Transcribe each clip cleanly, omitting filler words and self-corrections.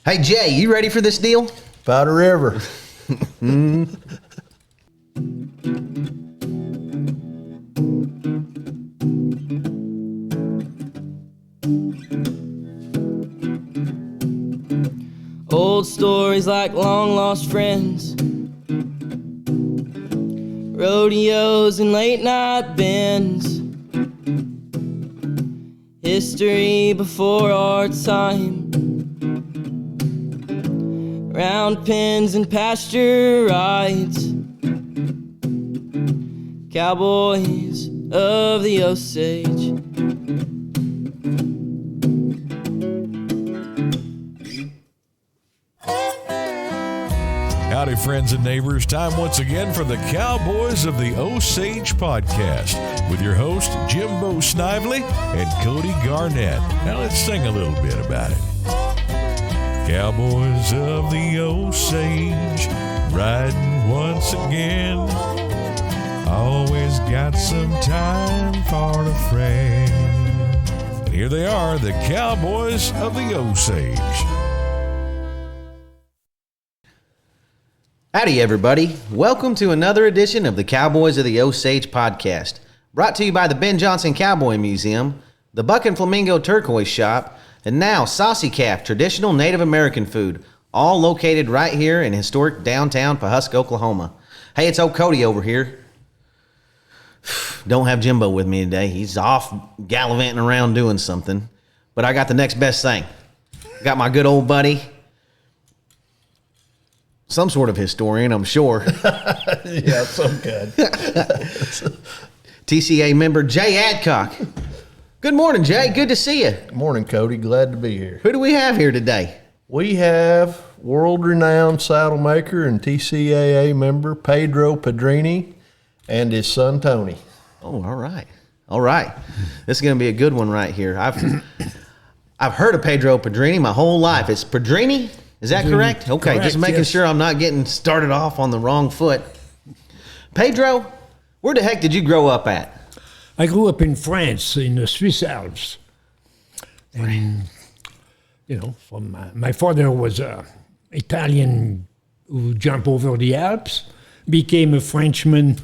Hey, Jay, you ready for this deal? Powder River. Old stories like long lost friends, rodeos and late night bends, history before our time, round pens and pasture rides, cowboys of the Osage. Howdy, friends and neighbors. Time once again for the Cowboys of the Osage podcast with your host, Jimbo Snively and Cody Garnett. Now let's sing a little bit about it. Cowboys of the Osage, riding once again. Always got some time for a friend. And here they are, the Cowboys of the Osage. Howdy, everybody. Welcome to another edition of the Cowboys of the Osage podcast, brought to you by the Ben Johnson Cowboy Museum, the Buck and Flamingo Turquoise Shop, and now Saucy Calf, traditional Native American food, all located right here in historic downtown Pawhuska, Oklahoma. Hey, it's old Cody over here. Don't have Jimbo with me today. He's off gallivanting around doing something, but I got the next best thing. Got my good old buddy, some sort of historian, I'm sure. Yeah, some good. TCA member Jay Adcock. Good morning, Jay. Good to see you. Morning, Cody. Glad to be here. Who do we have here today? We have world-renowned saddle maker and TCAA member Pedro Pedrini and his son Tony. Oh, all right. All right. This is going to be a good one right here. I've heard of Pedro Pedrini my whole life. It's Pedrini? Is that correct? Okay, correct, just making yes. sure I'm not getting started off on the wrong foot. Pedro, where the heck did you grow up at? I grew up in France, in the Swiss Alps. And, from my father was an Italian who jumped over the Alps, became a Frenchman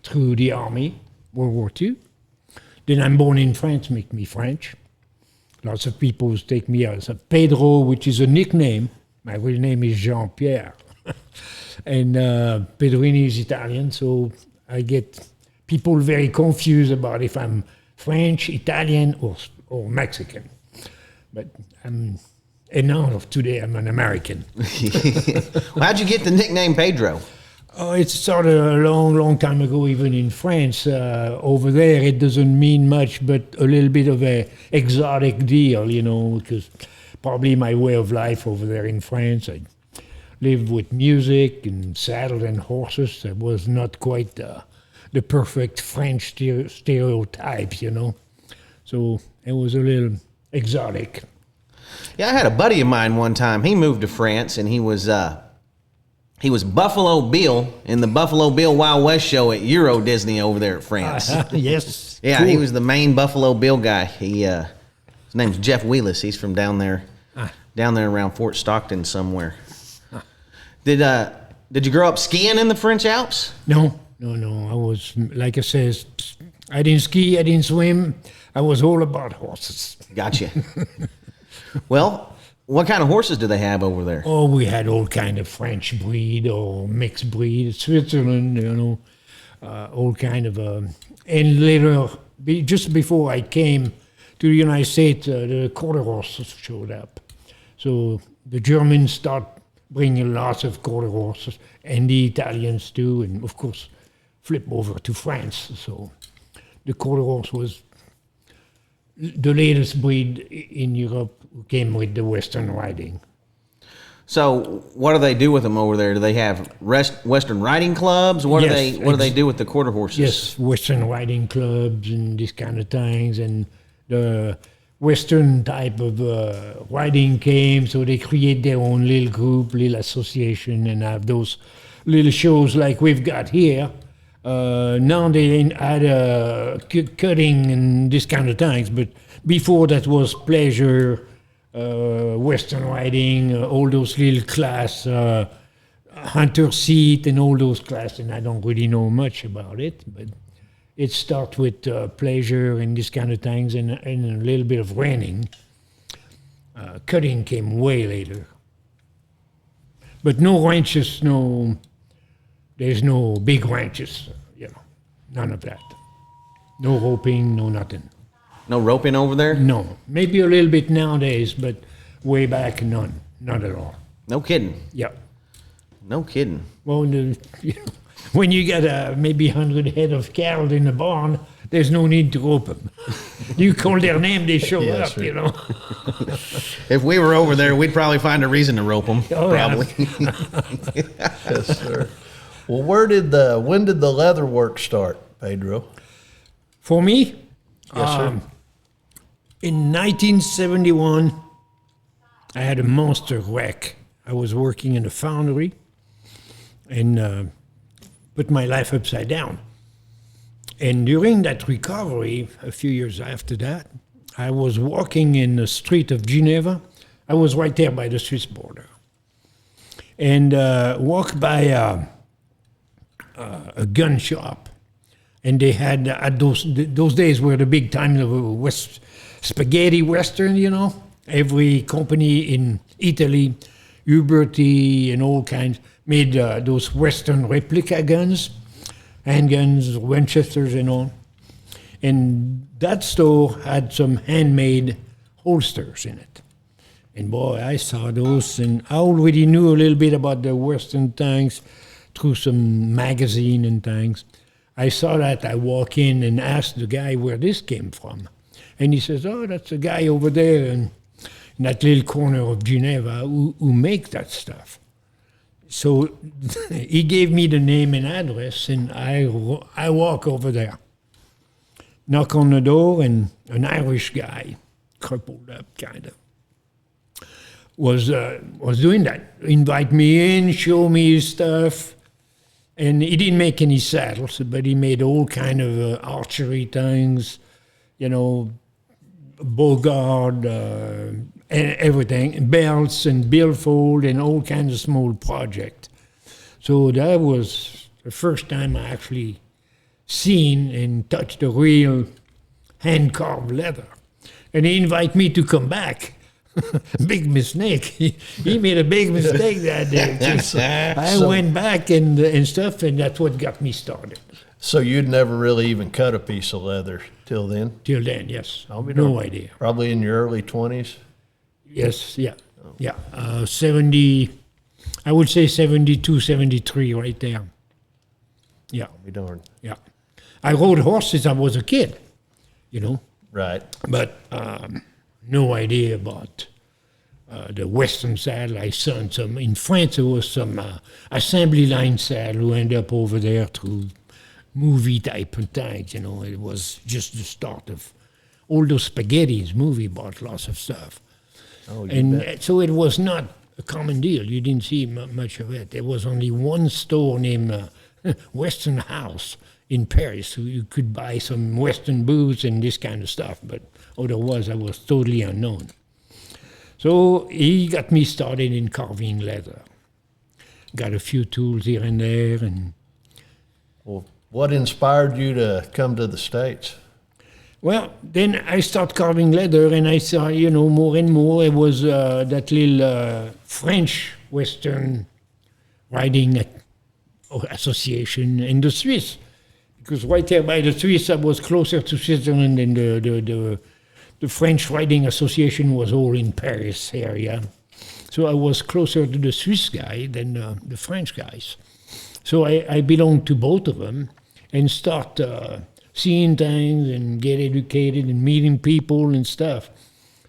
through the army, World War II. Then I'm born in France, make me French. Lots of people take me as a Pedro, which is a nickname. My real name is Pierre. And Pedrini is Italian, so I get people very confused about if I'm French, Italian, or Mexican. But today I'm an American. Well, how'd you get the nickname Pedro? Oh, it started a long, long time ago, even in France. Over there, it doesn't mean much, but a little bit of a exotic deal, because probably my way of life over there in France, I lived with music and saddle and horses. That was not quite the perfect French stereotype, So it was a little exotic. Yeah, I had a buddy of mine one time. He moved to France, and he was Buffalo Bill in the Buffalo Bill Wild West show at Euro Disney over there at France. Yes. Yeah, cool. he was the main Buffalo Bill guy. His name's Jeff Wheelis. He's from down there around Fort Stockton somewhere. Did you grow up skiing in the French Alps? No. I was, like I said, I didn't ski, I didn't swim. I was all about horses. Gotcha. Well, what kind of horses do they have over there? Oh, we had all kind of French breed or mixed breed, Switzerland, all kind of. And later, just before I came to the United States, the quarter horses showed up. So the Germans start bringing lots of quarter horses, and the Italians too, and of course, flip over to France. So the quarter horse was the latest breed in Europe who came with the Western riding. So what do they do with them over there? Do they have Western riding clubs? What do they do with the quarter horses? Yes, Western riding clubs and these kind of things, and the Western type of riding came, so they create their own little group, little association, and have those little shows like we've got here. Now they add cutting and this kind of things, but before that was pleasure Western riding, all those little class, hunter seat and all those class, and I don't really know much about it, but it starts with pleasure and this kind of things, and a little bit of reining. Cutting came way later. But no ranches, there's no big ranches, none of that. No roping, no nothing. No roping over there? No, maybe a little bit nowadays, but way back, none, not at all. No kidding. Yeah. No kidding. Well, when you get maybe 100 head of cattle in the barn, there's no need to rope them. You call their name, they show Yes, up, sir. If we were over there, we'd probably find a reason to rope them. Oh, yeah. Probably. Yes, sir. Well, when did the leather work start, Pedro? For me, Yes, sir. in 1971, I had a monster wreck. I was working in a foundry and put my life upside down. And during that recovery, a few years after that, I was walking in the street of Geneva. I was right there by the Swiss border. And walked by a gun shop. And they had, at those days were the big time of spaghetti western, Every company in Italy, Uberti and all kinds, made those western replica guns, handguns, Winchesters and all. And that store had some handmade holsters in it. And boy, I saw those, and I already knew a little bit about the western things through some magazine and things. I saw that, I walk in and ask the guy where this came from. And he says, oh, that's a guy over there in that little corner of Geneva who make that stuff. So he gave me the name and address, and I walk over there. Knock on the door, and an Irish guy, crippled up kind of, was doing that. Invite me in, show me his stuff. And he didn't make any saddles, but he made all kind of archery things, bogard, and everything, belts and billfold and all kinds of small projects. So that was the first time I actually seen and touched the real hand-carved leather. And he invited me to come back. Big mistake. He made a big mistake that day. So I went back and stuff, and that's what got me started. So you'd never really even cut a piece of leather till then? Till then, yes. I'll be No darned. idea. Probably in your early 20s? Yes, yeah. Yeah. 70, I would say 72, 73 right there. Yeah, I'll be darned. yeah. I rode horses since I was a kid, Right. but no idea about the Western saddle. I saw some, in France there was some assembly line saddle who ended up over there through movie type of things, It was just the start of all those spaghettis. Movie bought lots of stuff. Oh, you And bet. so it was not a common deal. You didn't see much of it. There was only one store named Western House in Paris, so you could buy some Western boots and this kind of stuff, but otherwise I was totally unknown. So he got me started in carving leather. Got a few tools here and there, and Well, what inspired you to come to the States? well, then I started carving leather, and I saw, more and more. It was that little French Western Riding Association in the Swiss, because right there by the Swiss, I was closer to Switzerland, and the French Riding Association was all in Paris area. So I was closer to the Swiss guy than the French guys. So I belonged to both of them, and start seeing things and get educated and meeting people and stuff.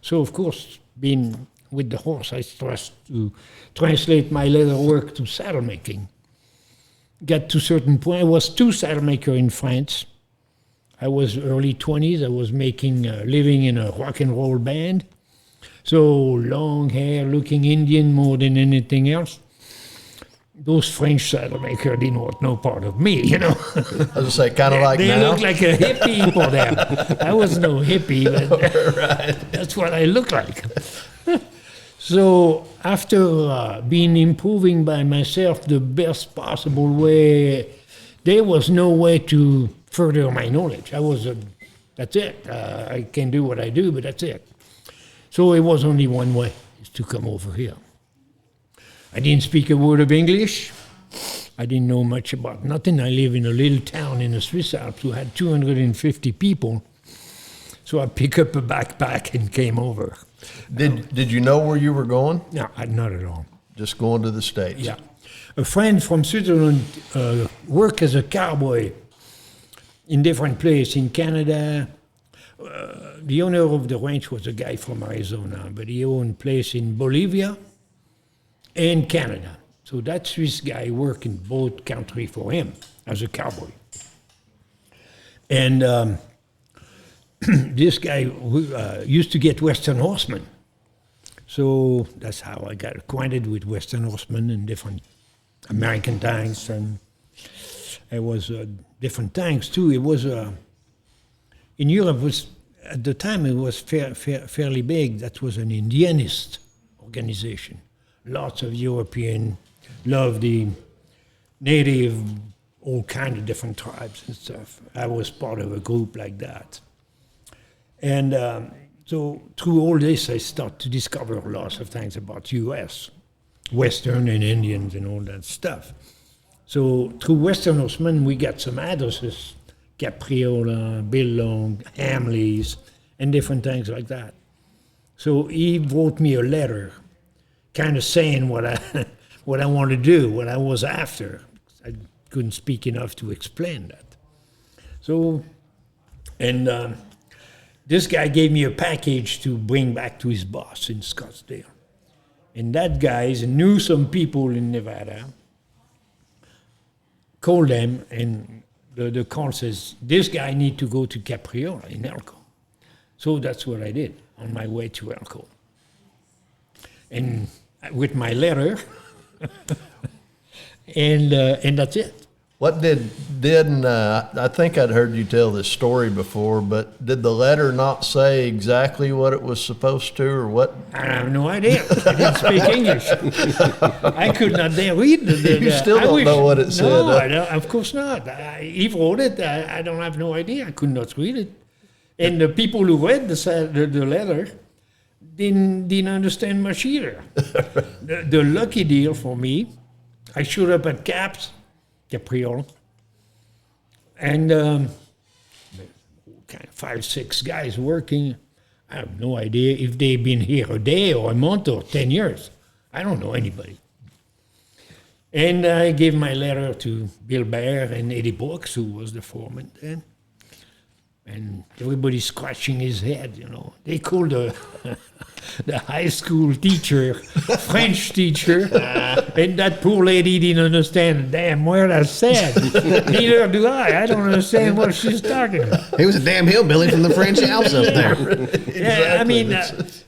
So of course, being with the horse, I started to translate my leather work to saddle making. Got to a certain point. I was two saddle maker in France. I was early 20s. I was making living in a rock and roll band. So long hair, looking Indian more than anything else. Those French saddle makers didn't want no part of me, I was going to say, kind of like They now? looked like a hippie for them. I was no hippie, but Right. that's what I look like. So after being improving by myself the best possible way, there was no way to further my knowledge. That's it. I can do what I do, but that's it. So it was only one way, is to come over here. I didn't speak a word of English. I didn't know much about nothing. I live in a little town in the Swiss Alps who had 250 people. So I picked up a backpack and came over. Did you know where you were going? No, not at all. Just going to the States? Yeah. A friend from Switzerland worked as a cowboy in different places in Canada. The owner of the ranch was a guy from Arizona, but he owned a place in Bolivia and Canada. So that Swiss guy worked in both countries for him as a cowboy. And this guy used to get Western horsemen. So that's how I got acquainted with Western horsemen and different American tanks. And it was different tanks too. It was, in Europe, at the time it was fairly big. That was an Indianist organization. Lots of European loved the native, all kind of different tribes and stuff. I was part of a group like that. And so through all this, I started to discover lots of things about U.S., Western and Indians and all that stuff. So through Western horsemen, we got some addresses, Capriola, Bill Long, Hamleys, and different things like that. So he wrote me a letter kind of saying what I want to do, what I was after. I couldn't speak enough to explain that. So, and this guy gave me a package to bring back to his boss in Scottsdale. And that guy knew some people in Nevada, called them, and the call says, this guy need to go to Capriola in Elko. So that's what I did on my way to Elko. And with my letter, and that's it. What I think I'd heard you tell this story before, but did the letter not say exactly what it was supposed to, or what? I have no idea. I didn't speak English. I could not dare read the You still don't know what it said. No, huh? I don't, of course not. He wrote it. I don't have no idea. I could not read it. And the people who read the letter didn't understand much either. The lucky deal for me, I showed up at Capriola, and kind of 5, 6 guys working. I have no idea if they've been here a day or a month or 10 years. I don't know anybody. And I gave my letter to Bill Bear and Eddie Brooks, who was the foreman then. And everybody's scratching his head, you know. They called the high school teacher, French teacher, and that poor lady didn't understand a damn word I said. Neither do I. I don't understand what she's talking about. He was a damn hillbilly from the French Alps up there. Exactly. Yeah, I mean,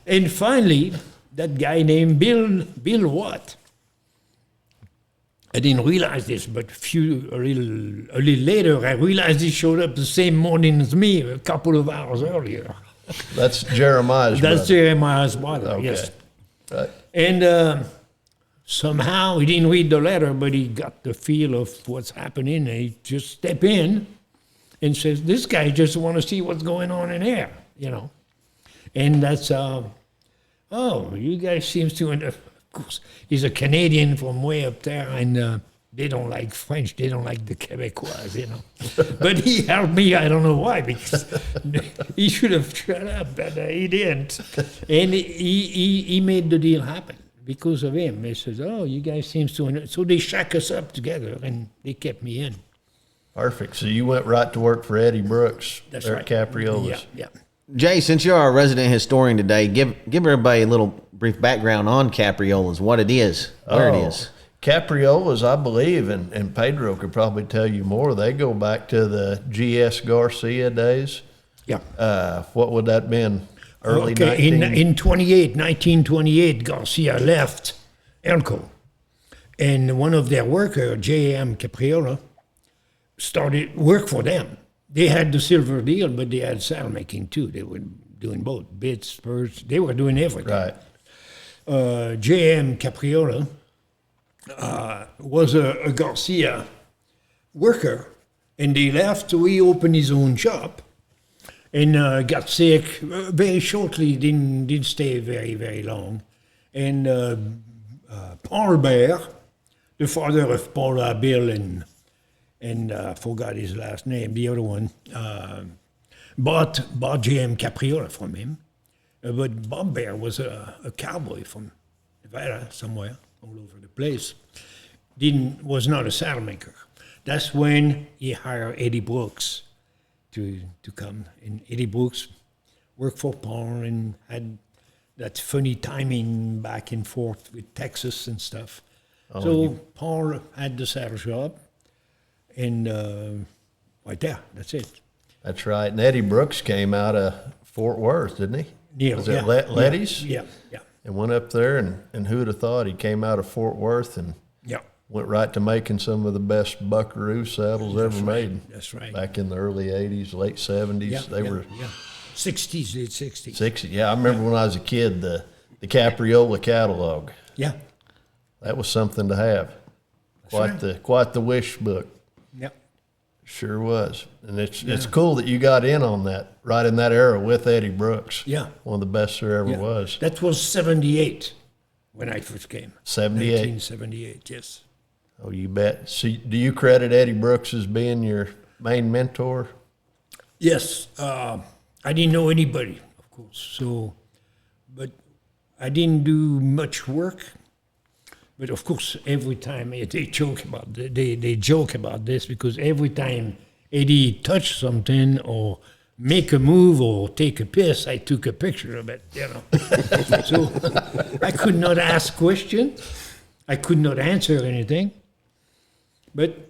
and finally, that guy named Bill Watt. I didn't realize this, but a little later, I realized he showed up the same morning as me, a couple of hours earlier. That's Jeremiah's brother. That's Jeremiah's brother, Okay. yes. Right. And somehow he didn't read the letter, but he got the feel of what's happening. And he just stepped in and says, this guy just want to see what's going on in here, you know. And that's, you guys seems to, of course, he's a Canadian from way up there, and they don't like French, they don't like the Quebecois, you know. But he helped me, I don't know why, because he should have shut up, but he didn't. And he made the deal happen because of him. He says, you guys seems to, so they shack us up together, and they kept me in. Perfect. So you went right to work for Eddie Brooks That's there right. at Capriola's. Yeah. Jay, since you're our resident historian today, give everybody a little brief background on Capriola's, what it is, where it is. Capriola's, I believe, and Pedro could probably tell you more, they go back to the G.S. Garcia days. Yeah. What would that been? Early Okay, in 1928, Garcia left Elko. And one of their workers, J.M. Capriola, started work for them. They had the silver deal, but they had saddle making too. They were doing both, bits, spurs. They were doing everything. Right. J.M. Capriola was a Garcia worker, and they left, so he opened his own shop and got sick very shortly, didn't stay very, very long. And Paul Bear, the father of Paula Bill and I forgot his last name, the other one, bought J.M. Capriola from him. But Bob Bear was a cowboy from Nevada, somewhere, all over the place. Was not a saddle maker. That's when he hired Eddie Brooks to come. And Eddie Brooks worked for Paul and had that funny timing back and forth with Texas and stuff. Paul had the saddle shop, and right there, that's it. That's right. And Eddie Brooks came out of Fort Worth, didn't he? Yeah, Was it Letty's? Yeah. And went up there, and who'd have thought he came out of Fort Worth and went right to making some of the best buckaroo saddles ever made. That's right. Back in the early 80s, late 70s. Yeah, they were 60s, late 60s. 60s. Yeah, I remember when I was a kid, the Capriola catalog. Yeah. That was something to have. Quite the wish book. Yep. Sure was. And it's cool that you got in on that, right in that era with Eddie Brooks. Yeah. One of the best there ever was. That was 78 when I first came. 78? 1978, yes. Oh, you bet. So do you credit Eddie Brooks as being your main mentor? Yes. I didn't know anybody, of course. But I didn't do much work. But of course, every time they joke about this because every time Eddie touched something or make a move or take a piss, I took a picture of it. So I could not ask questions, I could not answer anything. But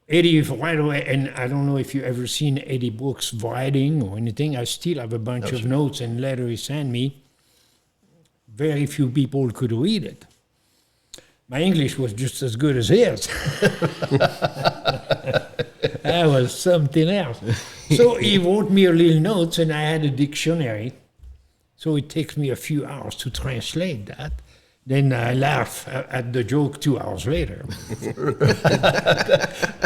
Eddie, right away, and I don't know if you ever seen Eddie Brooks writing or anything. I still have a bunch of notes and letters he sent me. Very few people could read it. My English was just as good as his. That was something else. So he wrote me a little notes, and I had a dictionary. So it takes me a few hours to translate that. Then I laugh at the joke 2 hours later.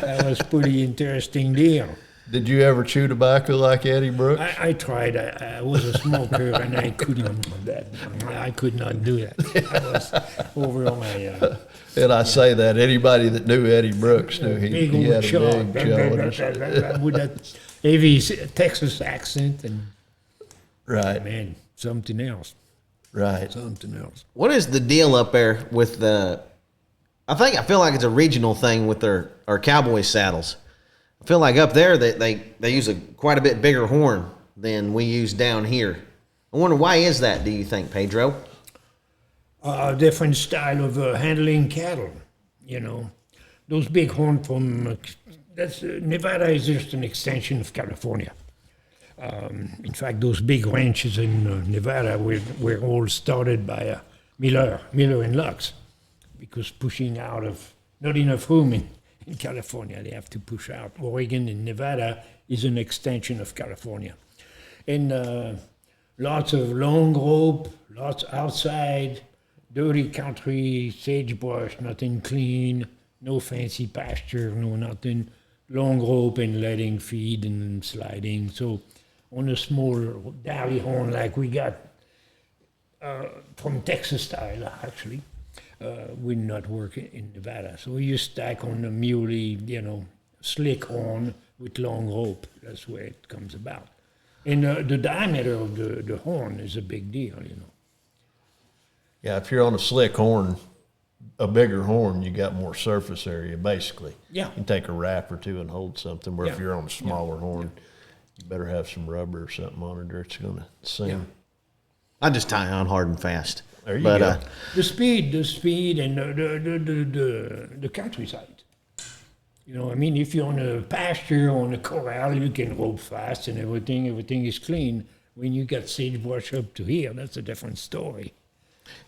That was pretty interesting deal. Did you ever chew tobacco like Eddie Brooks? I tried. I was a smoker, and I could not do that. I could not do that. I was over on my... and I say that anybody that knew Eddie Brooks knew he had a big jaw. With that heavy Texas accent and... Right. Man, something else. Right. Something else. What is the deal up there with the... I feel like it's a regional thing with our cowboy saddles. I feel like up there they use quite a bit bigger horn than we use down here. I wonder why is that, do you think, Pedro? Different style of handling cattle, Those big horn from... Nevada is just an extension of California. In fact, those big ranches in Nevada were all started by Miller and Lux, because pushing out of not enough room in California, they have to push out. Oregon and Nevada is an extension of California. And lots of long rope, lots outside, dirty country, sagebrush, nothing clean, no fancy pasture, no nothing. Long rope and letting feed and sliding. So on a small dally horn like we got from Texas style, actually, will not work in Nevada. So you stack on a muley, slick horn with long rope. That's where it comes about. And the diameter of the horn is a big deal, Yeah, if you're on a slick horn, a bigger horn, you got more surface area, basically. Yeah. You can take a wrap or two and hold something, where if you're on a smaller horn, you better have some rubber or something on it, or it's going to sing. Yeah. I just tie on hard and fast. There you go. The speed, and the countryside. If you're on a pasture or on a corral, you can rope fast and everything is clean. When you got sagebrush up to here, that's a different story.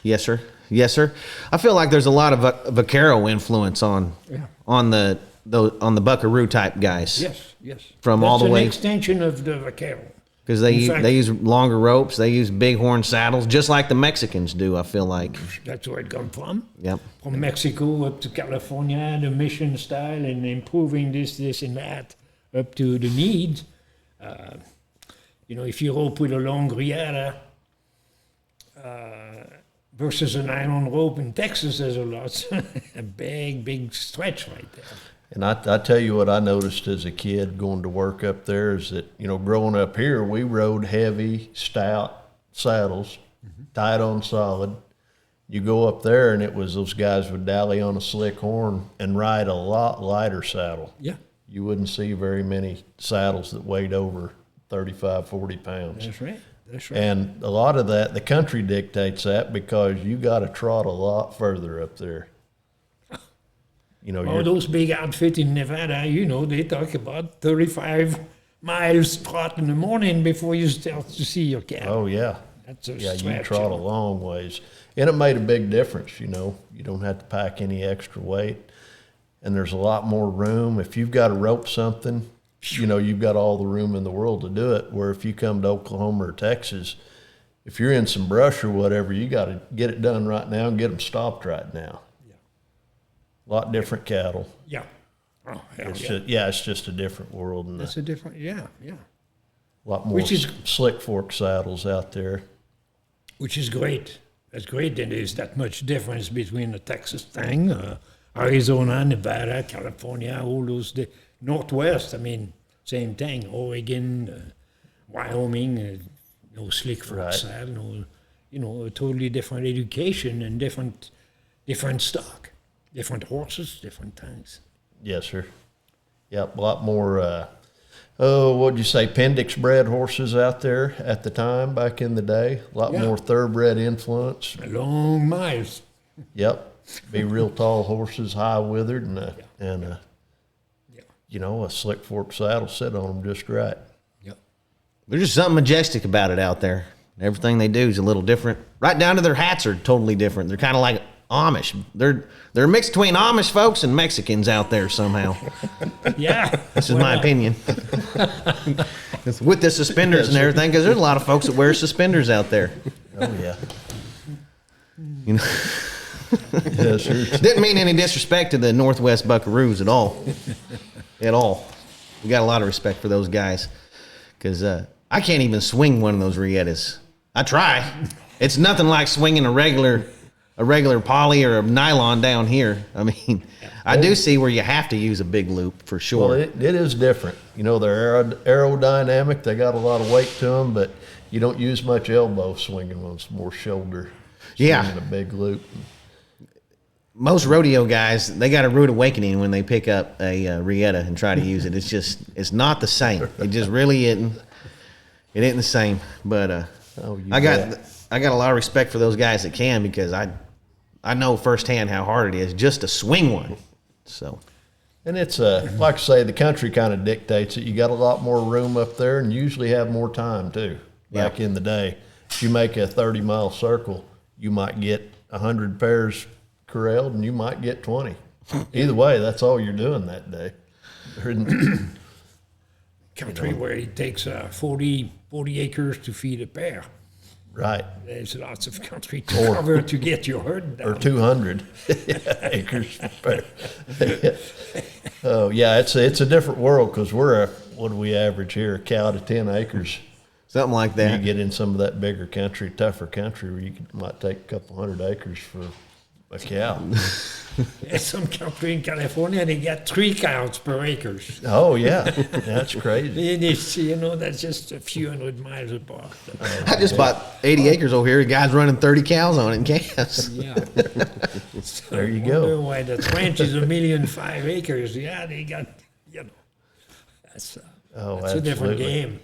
Yes, sir. Yes, sir. I feel like there's a lot of vaquero influence on the buckaroo type guys. Yes. From that's all the way. That's an extension of the vaquero. Because they use longer ropes. They use bighorn saddles, just like the Mexicans do, I feel like. That's where it comes from. Yep. From Mexico up to California, the mission style, and improving this, and that, up to the needs. If you rope with a long riata versus an iron rope in Texas, there's a big stretch right there. And I tell you what I noticed as a kid going to work up there is that, growing up here, we rode heavy, stout saddles, tied on solid. You go up there and it was those guys would dally on a slick horn and ride a lot lighter saddle. Yeah. You wouldn't see very many saddles that weighed over 35, 40 pounds. That's right. And a lot of that, the country dictates that because you got to trot a lot further up there. Those big outfits in Nevada, they talk about 35 miles trot in the morning before you start to see your cat. Oh, yeah. That's a you stretch, trot a long ways. And it made a big difference, You don't have to pack any extra weight. And there's a lot more room. If you've got to rope something, you've got all the room in the world to do it. Where if you come to Oklahoma or Texas, if you're in some brush or whatever, you got to get it done right now and get them stopped right now. A lot different cattle. Yeah. Oh, it's just a different world. And That's a different, yeah. A lot more slick fork saddles out there. Which is great. That's great that there's that much difference between the Texas thing, Arizona, Nevada, California, all those, the Northwest, same thing, Oregon, Wyoming, no slick fork saddle, a totally different education and different stock. Different horses, different things. Yes, sir. Yep, a lot more, what'd you say, Pendix bred horses out there at the time, back in the day. A lot more thoroughbred influence. Long miles. Yep. Be real tall horses, high withered, and a slick fork saddle sit on them just right. Yep. There's just something majestic about it out there. Everything they do is a little different. Right down to their hats are totally different. They're kind of like Amish. They're a mix between Amish folks and Mexicans out there somehow. Yeah. This is my opinion. With the suspenders and everything, because there's a lot of folks that wear suspenders out there. Oh, yeah. Yes, sir. Didn't mean any disrespect to the Northwest Buckaroos at all. At all. We got a lot of respect for those guys. Because I can't even swing one of those Rietas. I try. It's nothing like swinging a regular poly or a nylon down here. I do see where you have to use a big loop for sure. Well, it is different. They're aerodynamic. They got a lot of weight to them, but you don't use much elbow swinging when it's more shoulder. Swinging a big loop. Most rodeo guys, they got a rude awakening when they pick up a Rieta and try to use it. It's not the same. It just really isn't. It ain't the same. But I got a lot of respect for those guys that can, because I know firsthand how hard it is just to swing one. So, and it's like I say, the country kind of dictates it. You got a lot more room up there, and usually have more time too. Back in the day, if you make a 30-mile circle, you might get 100 pairs corralled, and you might get 20. Either way, that's all you're doing that day. Country where it takes 40 acres to feed a pair. Right. There's lots of country to cover to get your herd down. Or 200 acres per pair. Oh, yeah, it's a different world, because what do we average here? A cow to 10 acres. Something like that. You get in some of that bigger country, tougher country, where you might take a couple 100 acres for a cow. Some country in California, they got 3 cows per acre. Oh, yeah. That's crazy. That's just a few 100 miles apart. I just bought 80 acres over here. The guy's running 30 cows on it in calves. Yeah. There you I go. wonder why the ranch is 1,000,005 acres. Yeah, they got, that's a different game.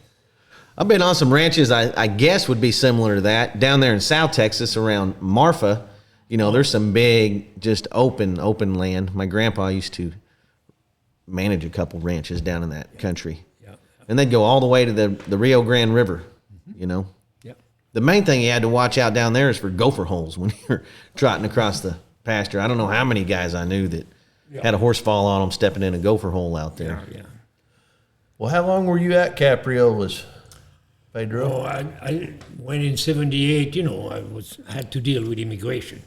I've been on some ranches I guess would be similar to that. Down there in South Texas around Marfa, there's some big, just open land. My grandpa used to manage a couple ranches down in that country. Yeah. And they'd go all the way to the Rio Grande River, Yeah. The main thing you had to watch out down there is for gopher holes when you're trotting across the pasture. I don't know how many guys I knew that had a horse fall on them stepping in a gopher hole out there. Yeah. Well, how long were you at Capriola's? Pedro? Oh, I when in '78, I had to deal with immigration.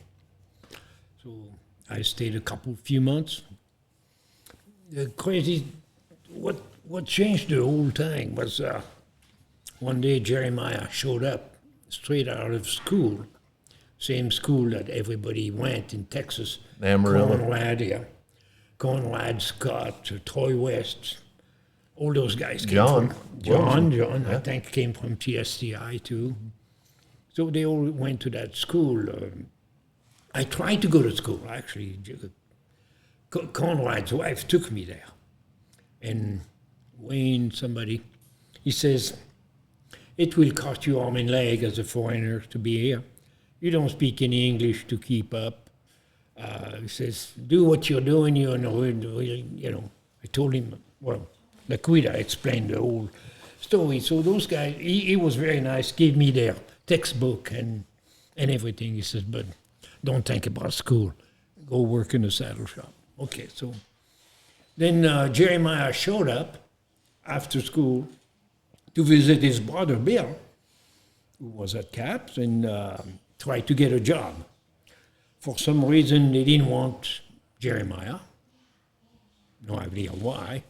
So I stayed few months. The crazy, what changed the whole thing was one day Jeremiah showed up straight out of school, same school that everybody went in Texas. Amarillo. Conrad Scott, Troy West, all those guys came John. from. John, Yeah. I think came from PSTI too. So they all went to that school. I tried to go to school, actually. Conrad's wife took me there. And Wayne, he says, it will cost you arm and leg as a foreigner to be here. You don't speak any English to keep up. He says, do what you're doing, I told him, Laquita explained the whole story. So those guys, he was very nice, gave me their textbook and everything. He says, but don't think about school. Go work in a saddle shop. Okay, so then Jeremiah showed up after school to visit his brother Bill, who was at CAPS, and tried to get a job. For some reason, they didn't want Jeremiah. No idea why.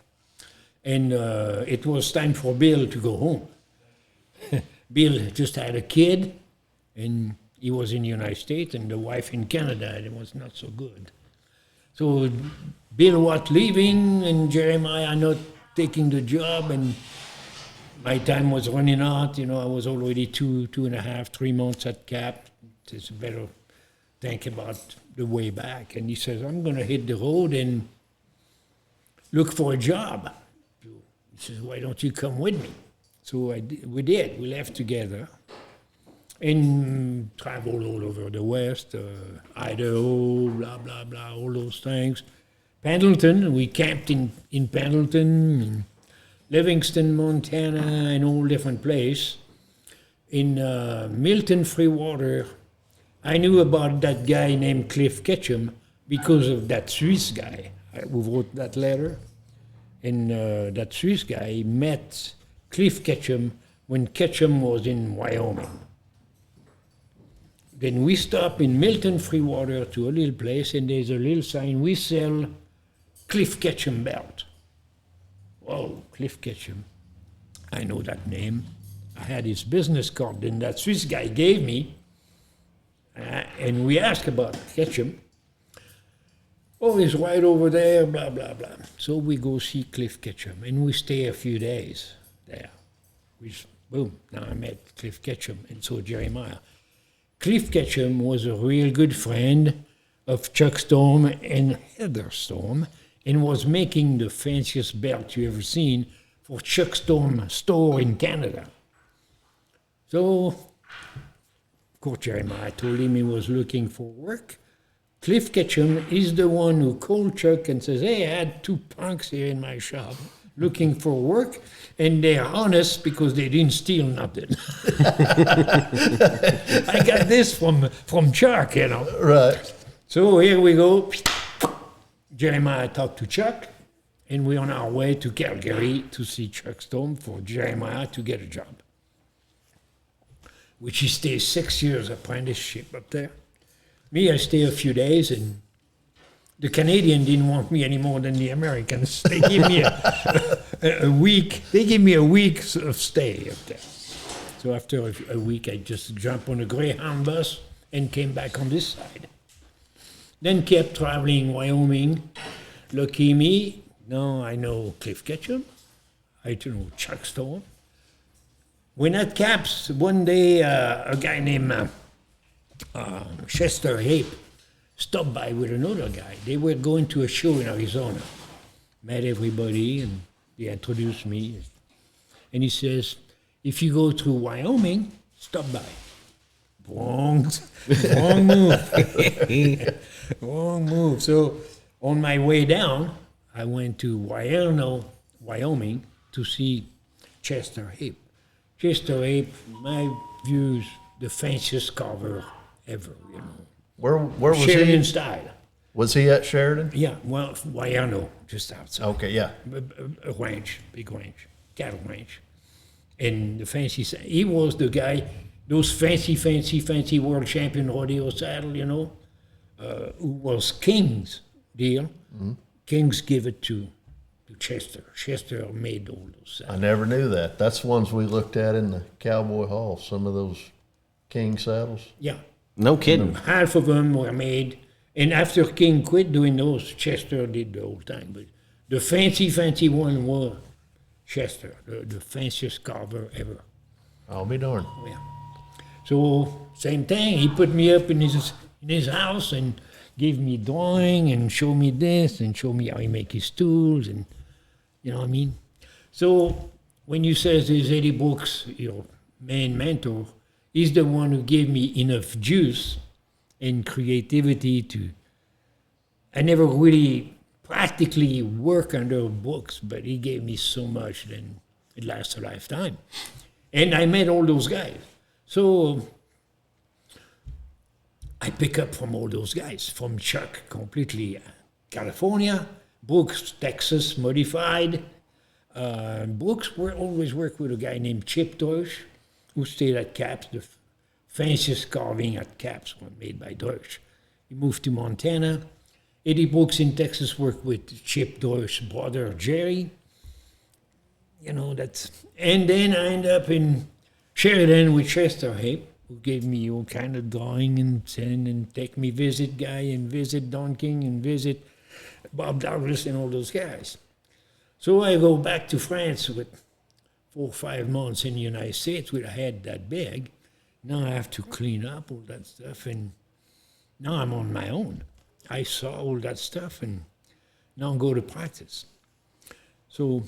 And it was time for Bill to go home. Bill just had a kid, and he was in the United States, and the wife in Canada, and it was not so good. So Bill was leaving, and Jeremiah not taking the job, and my time was running out. I was already 2.5, 3 months at CAP. It's better think about the way back. And he says, I'm going to hit the road and look for a job. He says, why don't you come with me? So we did. We left together and traveled all over the West, Idaho, blah, blah, blah, all those things. Pendleton, we camped in Pendleton, in Livingston, Montana, and all different places. In Milton, Freewater, I knew about that guy named Cliff Ketchum because of that Swiss guy who wrote that letter. And that Swiss guy met Cliff Ketchum when Ketchum was in Wyoming. Then we stop in Milton, Freewater to a little place, and there's a little sign, we sell Cliff Ketchum belt. Whoa, Cliff Ketchum. I know that name. I had his business card, and that Swiss guy gave me. And we asked about Ketchum. Oh, he's right over there, blah, blah, blah. So we go see Cliff Ketchum, and we stay a few days there. Boom, now I met Cliff Ketchum, and so Jeremiah. Cliff Ketchum was a real good friend of Chuck Storm and Heather Storm, and was making the fanciest belt you ever seen for Chuck Storm store in Canada. So, of course, Jeremiah told him he was looking for work. Cliff Ketchum is the one who called Chuck and says, hey, I had 2 punks here in my shop looking for work, and they're honest because they didn't steal nothing. I got this from Chuck, Right. So here we go. Jeremiah talked to Chuck, and we're on our way to Calgary to see Chuck Storm for Jeremiah to get a job, which he stays 6 years apprenticeship up there. Me, I stay a few days, and the Canadian didn't want me any more than the Americans. They gave me a week. They gave me a week of stay up there. So after a week, I just jumped on a Greyhound bus and came back on this side. Then kept traveling Wyoming. Lucky me. Now I know Cliff Ketchum. I know Chuck Storm. When at CAPS, one day a guy named Chester Hape stopped by with another guy. They were going to a show in Arizona. Met everybody, and they introduced me. And he says, if you go through Wyoming, stop by. Wrong move. Wrong move. So on my way down, I went to Wyoming to see Chester Hape. Chester Hape, my views, the fanciest carver ever, Where was Sheridan he? style. Was he at Sheridan? Yeah, well, Wyano, just outside. Okay, yeah. A ranch, big ranch, cattle ranch. And the he was the guy, those fancy world champion rodeo saddle, who was King's deal. King's give it to Chester. Chester made all those saddles. I never knew that. That's the ones we looked at in the Cowboy Hall, some of those King saddles. Yeah. No kidding. Half of them were made. And after King quit doing those, Chester did the whole time. But the fancy one was Chester, the fanciest carver ever. I'll be darned. Yeah. So same thing. He put me up in his house and gave me drawing and showed me this and showed me how he make his tools, and you know what I mean. So when you say there's Eddie Brooks, your main mentor, he's the one who gave me enough juice and creativity to. I never really practically work under books, but he gave me so much that it lasts a lifetime. And I met all those guys. So I pick up from all those guys, from Chuck completely, California, Brooks, Texas, modified. Brooks always worked with a guy named Chip Deutsch, who stayed at Caps. The fanciest carving at Caps was made by Deutsch. He moved to Montana. Eddie Brooks in Texas worked with Chip Deutsch's brother, Jerry. And then I end up in Sheridan with Chester Hape, who gave me all kind of drawing and send and take me visit Guy and visit Don King and visit Bob Douglas and all those guys. So I go back to France with 4 or 5 months in the United States with a head that big. Now I have to clean up all that stuff, and now I'm on my own. I saw all that stuff, and now I go to practice. So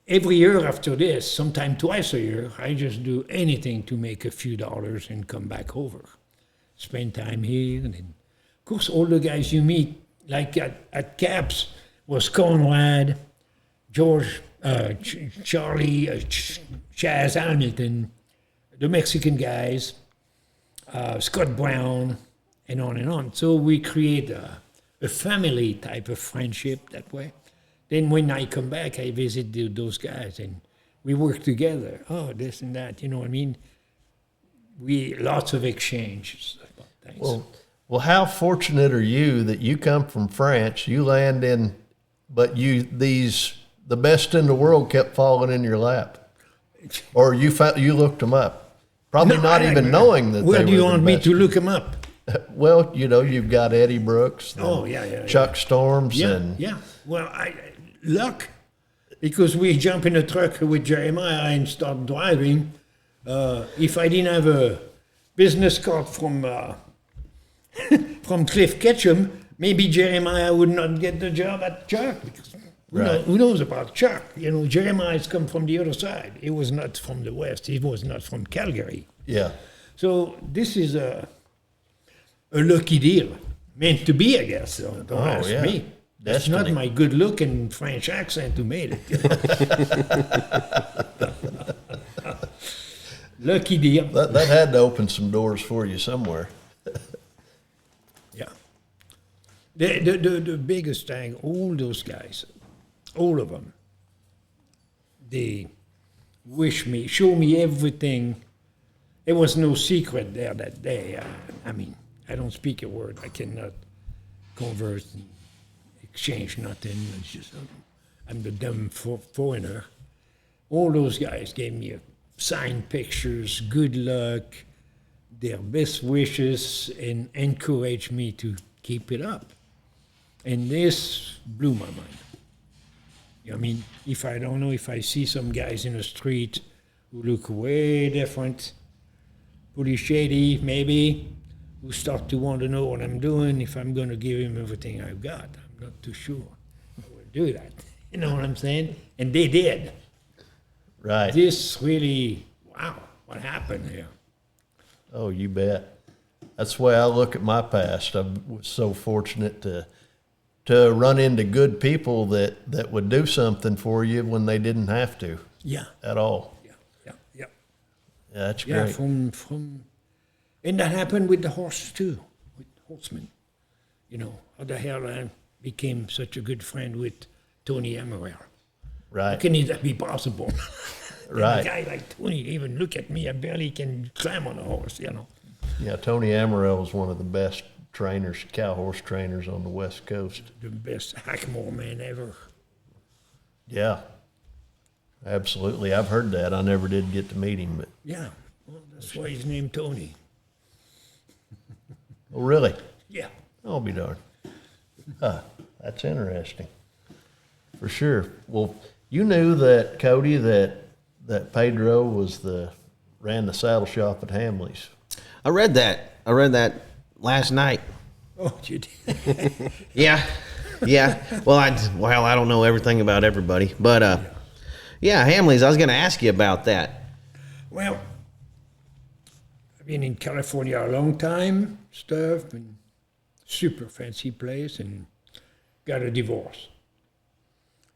every year after this, sometime twice a year, I just do anything to make a few dollars and come back over. Spend time here. And then, of course, all the guys you meet, like at Caps, was Conrad, George, Charlie, Chaz Hamilton, the Mexican guys, Scott Brown, and on and on. So we create a family type of friendship that way. Then when I come back, I visit those guys and we work together. Oh, this and that, you know what I mean? Lots of exchanges about things. Well, how fortunate are you that you come from France, you land in, but the best in the world kept falling in your lap, or you looked them up, probably knowing that. Where they do you were want me to look them up? Well, you've got Eddie Brooks, Chuck Storms, and Well, luck, because we jump in a truck with Jeremiah and start driving. If I didn't have a business card from Cliff Ketchum, maybe Jeremiah would not get the job at Chuck. Because who knows about Chuck? Jeremiah's come from the other side. He was not from the West. He was not from Calgary. Yeah. So this is a lucky deal. Meant to be, I guess. So don't ask me. That's not my good-looking French accent who made it. Lucky deal. That had to open some doors for you somewhere. Yeah. The biggest thing, all those guys, all of them, they show me everything. There was no secret there that day. I don't speak a word. I cannot converse and exchange nothing. It's just, I'm the dumb foreigner. All those guys gave me signed pictures, good luck, their best wishes, and encouraged me to keep it up. And this blew my mind. If I see some guys in the street who look way different, pretty shady maybe, who start to want to know what I'm doing, if I'm going to give him everything I've got. I'm not too sure I would do that. You know what I'm saying? And they did. Right. This really, wow, what happened here? Oh, you bet. That's the way I look at my past. I was so fortunate to run into good people that would do something for you when they didn't have to. Yeah. At all. Yeah. Yeah, that's great. Yeah, from and that happened with the horse too, with horsemen. How the hell I became such a good friend with Tony Amaral. Right. How can that be possible? Right. And a guy like Tony even look at me, I barely can climb on a horse, Yeah, Tony Amaral was one of the best trainers, cow horse trainers on the West Coast. The best hackmore man ever. Yeah, absolutely. I've heard that. I never did get to meet him, but Yeah, well, that's why he's named Tony. oh, really? Yeah. I'll be darned. That's interesting. For sure. Well, you knew that, Cody, that Pedro ran the saddle shop at Hamley's. I read that last night. Oh, you did? Yeah. Well, I don't know everything about everybody, but yeah, Hamley's. I was going to ask you about that. Well, I've been in California a long time, stuff, and super fancy place, and got a divorce.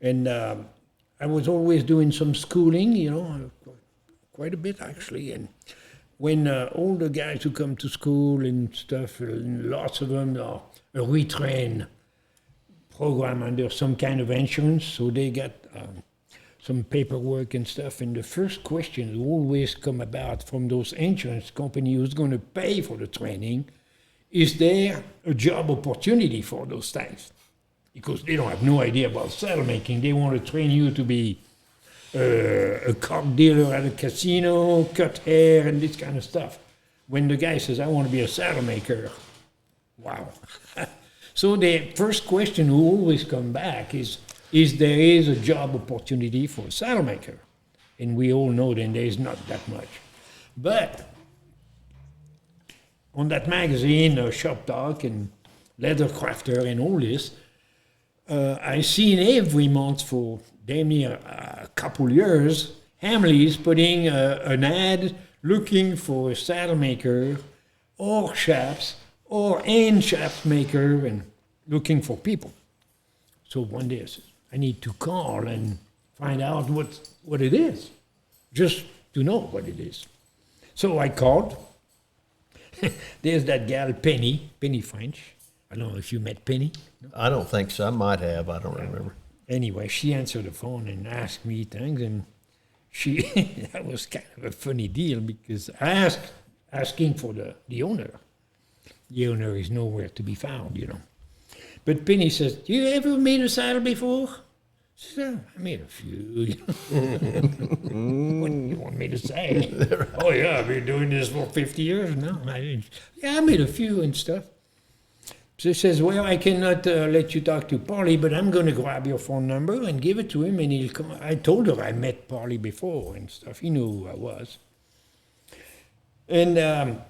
And I was always doing some schooling, quite a bit actually. And when all the guys who come to school and stuff, lots of them are a retrain program under some kind of insurance, so they got some paperwork and stuff. And the first question always come about from those insurance companies who's going to pay for the training, is there a job opportunity for those things? Because they don't have no idea about saddle making. They want to train you to be a cock dealer at a casino, cut hair, and this kind of stuff. When the guy says, I want to be a saddle maker, wow. So the first question who always come back is there is a job opportunity for a saddle maker? And we all know that there is not that much. But on that magazine, Shop Talk and Leather Crafter and all this, I seen every month for damn near a couple years, Hamley's putting an ad looking for a saddle maker or shafts or end shaft maker and looking for people. So one day I said, I need to call and find out what it is, just to know what it is. So I called. There's that gal, Penny French. I don't know if you met Penny. No? I don't think so. I might have. I don't remember. Anyway, she answered the phone and asked me things, and that was kind of a funny deal because I asking for the owner. The owner is nowhere to be found, But Penny says, you ever made a saddle before? I said, I made a few. What do you want me to say? Oh, yeah, I've been doing this for 50 years now. I made a few and stuff. So he says, well, I cannot let you talk to Paulie, but I'm going to grab your phone number and give it to him, and he'll come. I told her I met Paulie before and stuff. He knew who I was. And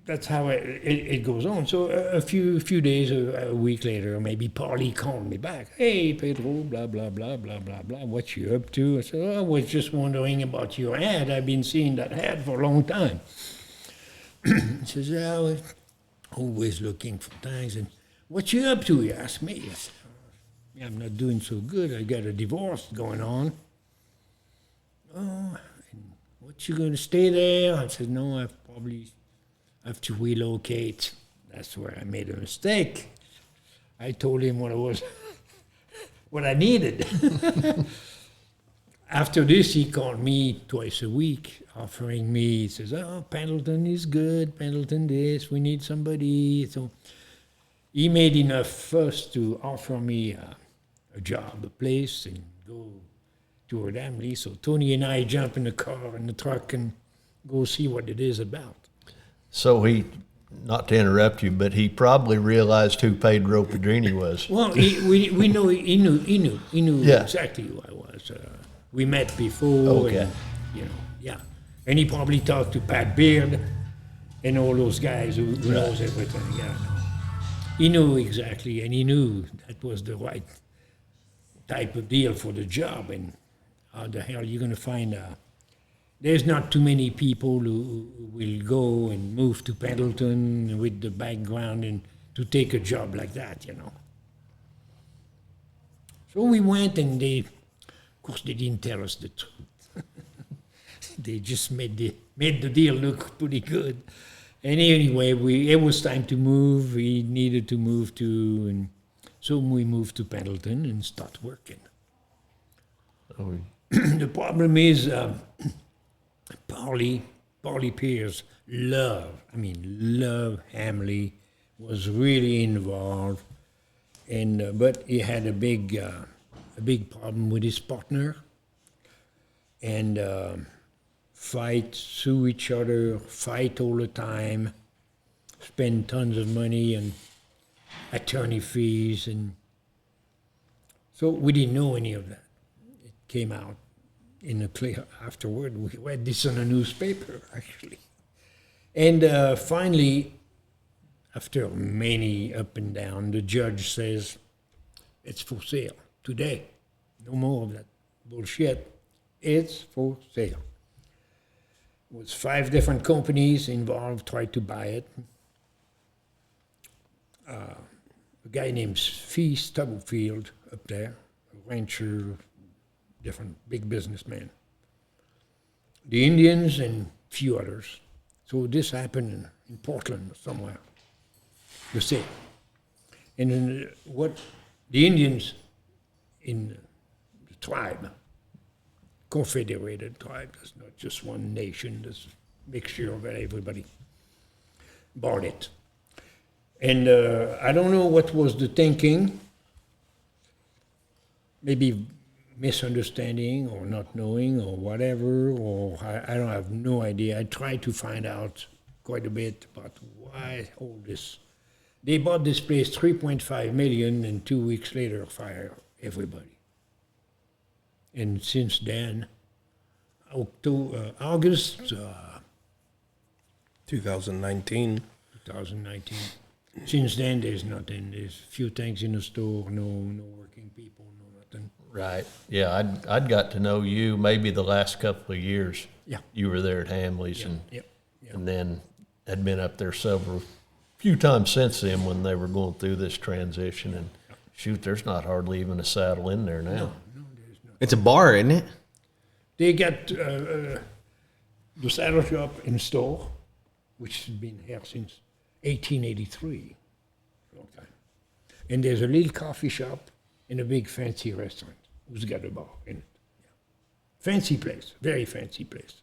that's how it goes on. So a few days, a week later, maybe Paulie called me back. Hey, Pedro, blah, blah, blah, blah, blah, blah. What you up to? I said, I was just wondering about your ad. I've been seeing that ad for a long time. He says, I was always looking for things. And what you up to? He asked me. I said, I'm not doing so good. I got a divorce going on. Oh, and what, you going to stay there? I said, no, I probably have to relocate. That's where I made a mistake. I told him what I needed. After this, he called me twice a week, offering me, he says, oh, Pendleton is good, Pendleton this, we need somebody. So he made enough first to offer me a job, a place, and go to Hamley. So Tony and I jump in the car, in the truck, and go see what it is about. So he, not to interrupt you, but he probably realized who Pedro Pedrini was. Well, he knew Yeah. exactly who I was. We met before, Okay. and, yeah. And he probably talked to Pat Beard and all those guys who knows everything. Yeah, no. He knew exactly, and he knew that was the right type of deal for the job. And how the hell are you going to find there's not too many people who will go and move to Pendleton with the background and to take a job like that, So we went, and of course, they didn't tell us the truth. They just made the deal look pretty good. And anyway, it was time to move. We needed to move to, and so we moved to Pendleton and start working. Oh, the problem is Paulie Pierce love Hamley, was really involved, and but he had a big problem with his partner, and sue each other, fight all the time, spend tons of money and attorney fees, and so we didn't know any of that. It came out in a clear afterward. We read this on a newspaper, actually. And finally, after many up and down, the judge says, it's for sale today. No more of that bullshit. It's for sale. It was 5 different companies involved, tried to buy it. A guy named Fee Stubblefield up there, a rancher, different big businessman. The Indians and a few others. So this happened in Portland somewhere, the sale. And then what the Indians in the tribe, confederated tribe, there's not just one nation, there's a mixture of everybody, bought it. And I don't know what was the thinking, maybe misunderstanding or not knowing or whatever, or I don't have no idea. I tried to find out quite a bit about why all this. They bought this place 3.5 million, and 2 weeks later fired everybody. And since then, August 2019. 2019. Since then, there's nothing. There's a few things in the store, no working people, no nothing. Right. Yeah, I'd got to know you maybe the last couple of years. Yeah. You were there at Hamley's, Yeah, and yep, yep. and then had been up there few times since then when they were going through this transition. And shoot, there's not hardly even a saddle in there now. No, there's not. It's a bar, isn't it? They got the saddle shop in store, which has been here since 1883, long time. And there's a little coffee shop and a big fancy restaurant who's got a bar in it. Yeah. Fancy place, very fancy place.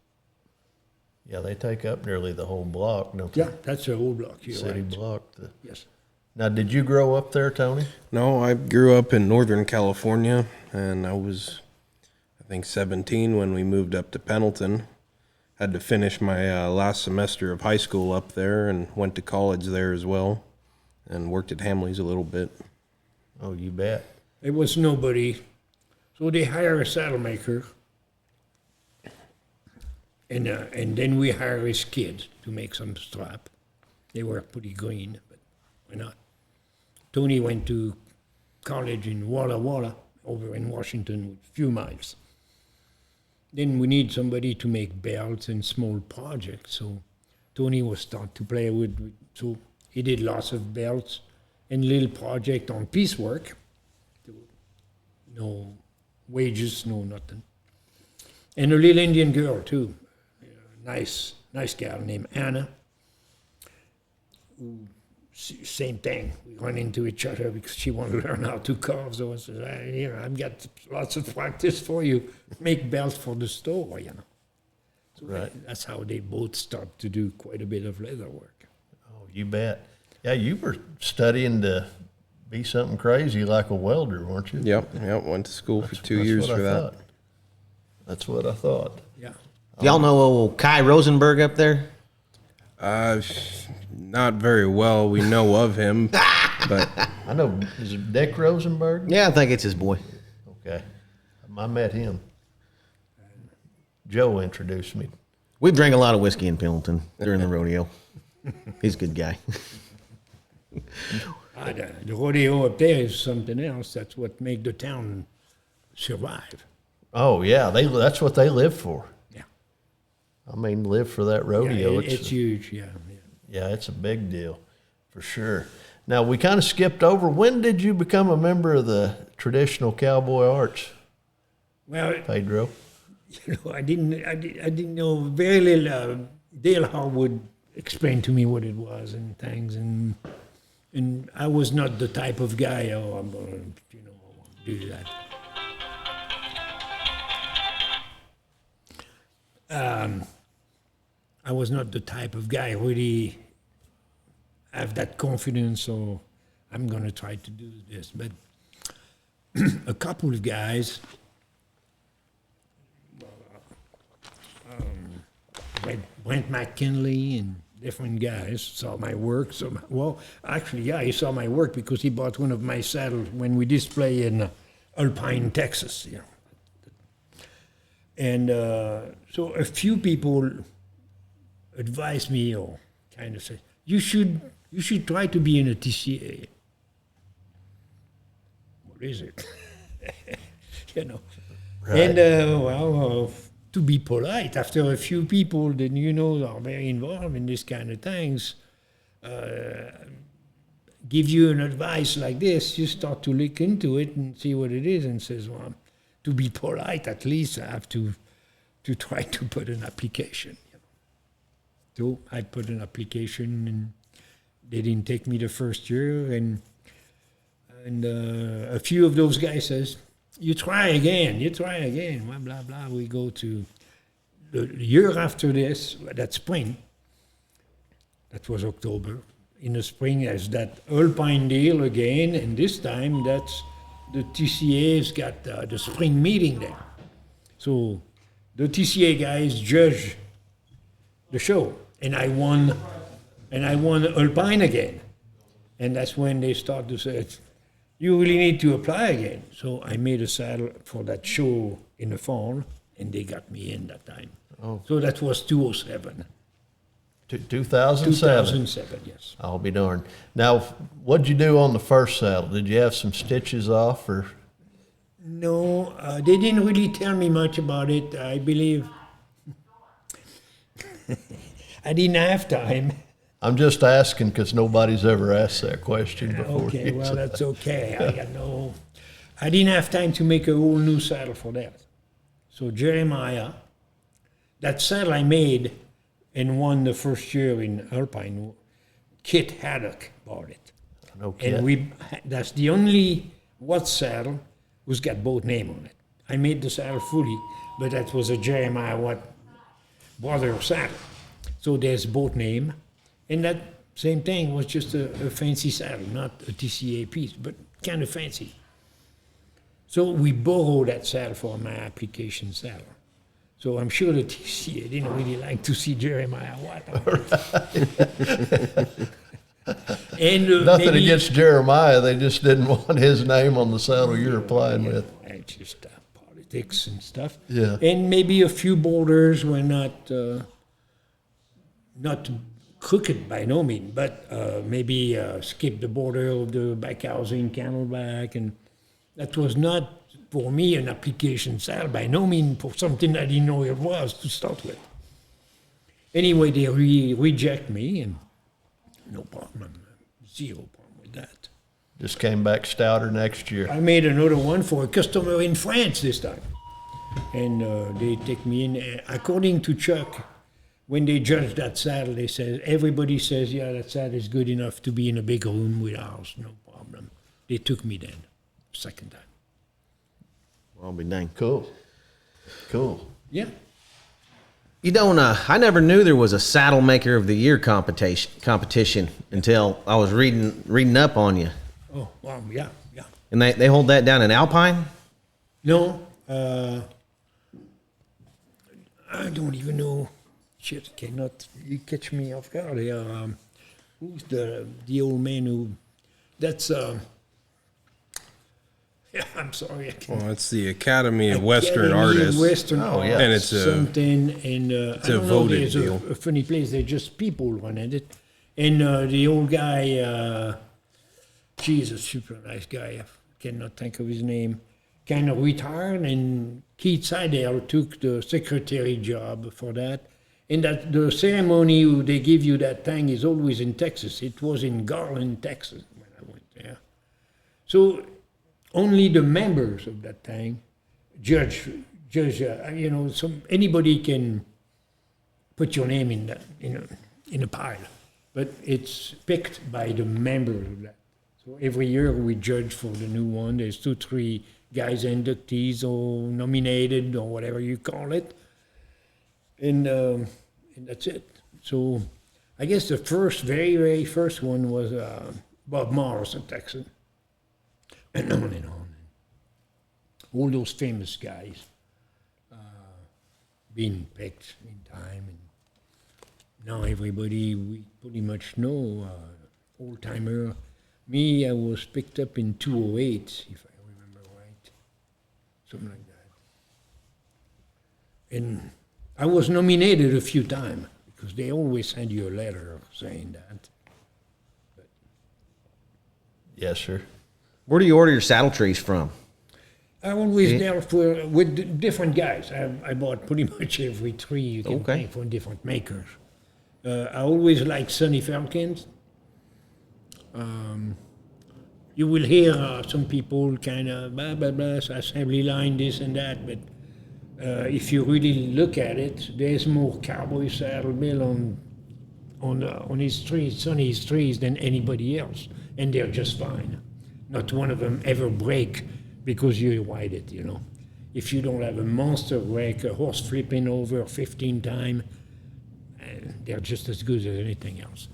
Yeah, they take up nearly the whole block, don't they? Yeah, that's the whole block here. City Right. block. Yes. Now, did you grow up there, Tony? No, I grew up in Northern California, and I was, I think, 17 when we moved up to Pendleton. Had to finish my last semester of high school up there and went to college there as well, and worked at Hamley's a little bit. Oh, you bet. There was nobody, so they hire a saddle maker, and then we hire his kid to make some strap. They were pretty green, but why not? Tony went to college in Walla Walla, over in Washington, a few miles. Then we need somebody to make belts and small projects, so Tony was starting to play with, so he did lots of belts and little project on piecework. No wages, no nothing. And a little Indian girl too, nice gal named Anna. Who, same thing. We run into each other because she wanted to learn how to carve. So I said, "Here, I've got lots of practice for you. Make belts for the store, you know." So Right. that's how they both start to do quite a bit of leather work. Oh, you bet. Yeah, you were studying to be something crazy like a welder, weren't you? Yep, went to school for 2 years what for I that. thought. That's what I thought. Yeah. Y'all know old Kai Rosenberg up there? Not very well. We know of him, but I know, is it Dick Rosenberg? Yeah, I think it's his boy. Okay. I met him. Joe introduced me. We drank a lot of whiskey in Pendleton during the rodeo. He's a good guy. The rodeo up there is something else. That's what made the town survive. Oh, yeah, that's what they live for. Yeah. I mean, live for that rodeo. Yeah, it's huge, yeah. Yeah, it's a big deal, for sure. Now, we kind of skipped over. When did you become a member of the traditional cowboy arts, Well, Pedro? you know, I didn't know very little. Dale Harwood explained to me what it was and things, and I was not the type of guy. Oh, I'm gonna, do that. I was not the type of guy really have that confidence, so I'm going to try to do this. But a couple of guys, Brent McKinley and different guys saw my work. So, well, actually, yeah, he saw my work because he bought one of my saddles when we display in Alpine, Texas. You know. And so a few people advised me or kind of said, you should try to be in a TCA. What is it? You know. Right. And to be polite, after a few people that you know are very involved in this kind of things, give you an advice like this, you start to look into it and see what it is, and says, well, to be polite, at least I have to try to put an application. So I put an application, and they didn't take me the first year, and a few of those guys says, you try again, blah, blah, blah. We go to the year after this, that spring, that was October. In the spring, there's that Alpine deal again, and this time that's the TCA's got the spring meeting there. So the TCA guys judge the show, and I won Alpine again. And that's when they start to say, you really need to apply again. So I made a saddle for that show in the fall, and they got me in that time. Oh. So that was 2007. 2007? 2007, yes. I'll be darned. Now, what'd you do on the first saddle? Did you have some stitches off, or? No, they didn't really tell me much about it. I believe I didn't have time. I'm just asking because nobody's ever asked that question before. Okay, well, that's okay. I didn't have time to make a whole new saddle for that. So Jeremiah, that saddle I made and won the first year in Alpine, Kit Haddock bought it. No kidding. And that's the only saddle who's got both name on it. I made the saddle fully, but that was a Jeremiah Watt brother saddle. So there's both name. And that same thing was just a fancy saddle, not a TCA piece, but kind of fancy. So we borrowed that saddle for my application saddle. So I'm sure the TCA didn't really like to see Jeremiah Watt. And Nothing against Jeremiah, they just didn't want his name on the saddle you're applying with. It's just politics and stuff. Yeah. And maybe a few borders were not crooked by no means, but maybe skip the border of the back housing, camelback, and that was not for me an application saddle by no means for something I didn't know it was to start with. Anyway, they reject me, and no problem, zero problem with that. Just came back stouter next year. I made another one for a customer in France this time, and they take me in. According to Chuck, when they judged that saddle, they said, everybody says, yeah, that saddle is good enough to be in a big room with ours, no problem. They took me then, second time. I'll be dang. Cool. Yeah. You don't. I never knew there was a saddle maker of the year competition until I was reading up on you. Oh, wow, yeah. And they hold that down in Alpine. No, I don't even know. Shit, cannot you catch me off guard here? Who's the old man who? That's yeah. I'm sorry. I can't. Well, it's the Academy of Western Artists. Western yeah. And it's something, and it's I a don't know, voted there's deal. a funny place. They're just people running it, and the old guy, he's a super nice guy. I cannot think of his name. Kind of retired, and Keith Seidel took the secretary job for that. And that the ceremony they give you that thing is always in Texas. It was in Garland, Texas when I went there. So only the members of that thing judge. Anybody can put your name in that in a pile, but it's picked by the members of that. So every year we judge for the new one. There's 2-3 guys inductees or nominated or whatever you call it. And that's it. So I guess the very, very first one was Bob Morris, a Texan. And on and on. All those famous guys being picked in time. And now everybody, we pretty much know, old-timer. Me, I was picked up in 208, if I remember right. Something like that. And I was nominated a few times, because they always send you a letter saying that. Yes, sir. Where do you order your saddle trees from? I always dealt with different guys. I bought pretty much every tree you can Okay. find from different makers. I always like Sonny Falcons. You will hear some people kind of blah, blah, blah, assembly line, this and that, but if you really look at it, there's more cowboy saddle mill on his trees, Sonny's trees, than anybody else, and they're just fine. Not one of them ever break because you ride it, you know. If you don't have a monster wreck, a horse flipping over 15 times, they're just as good as anything else.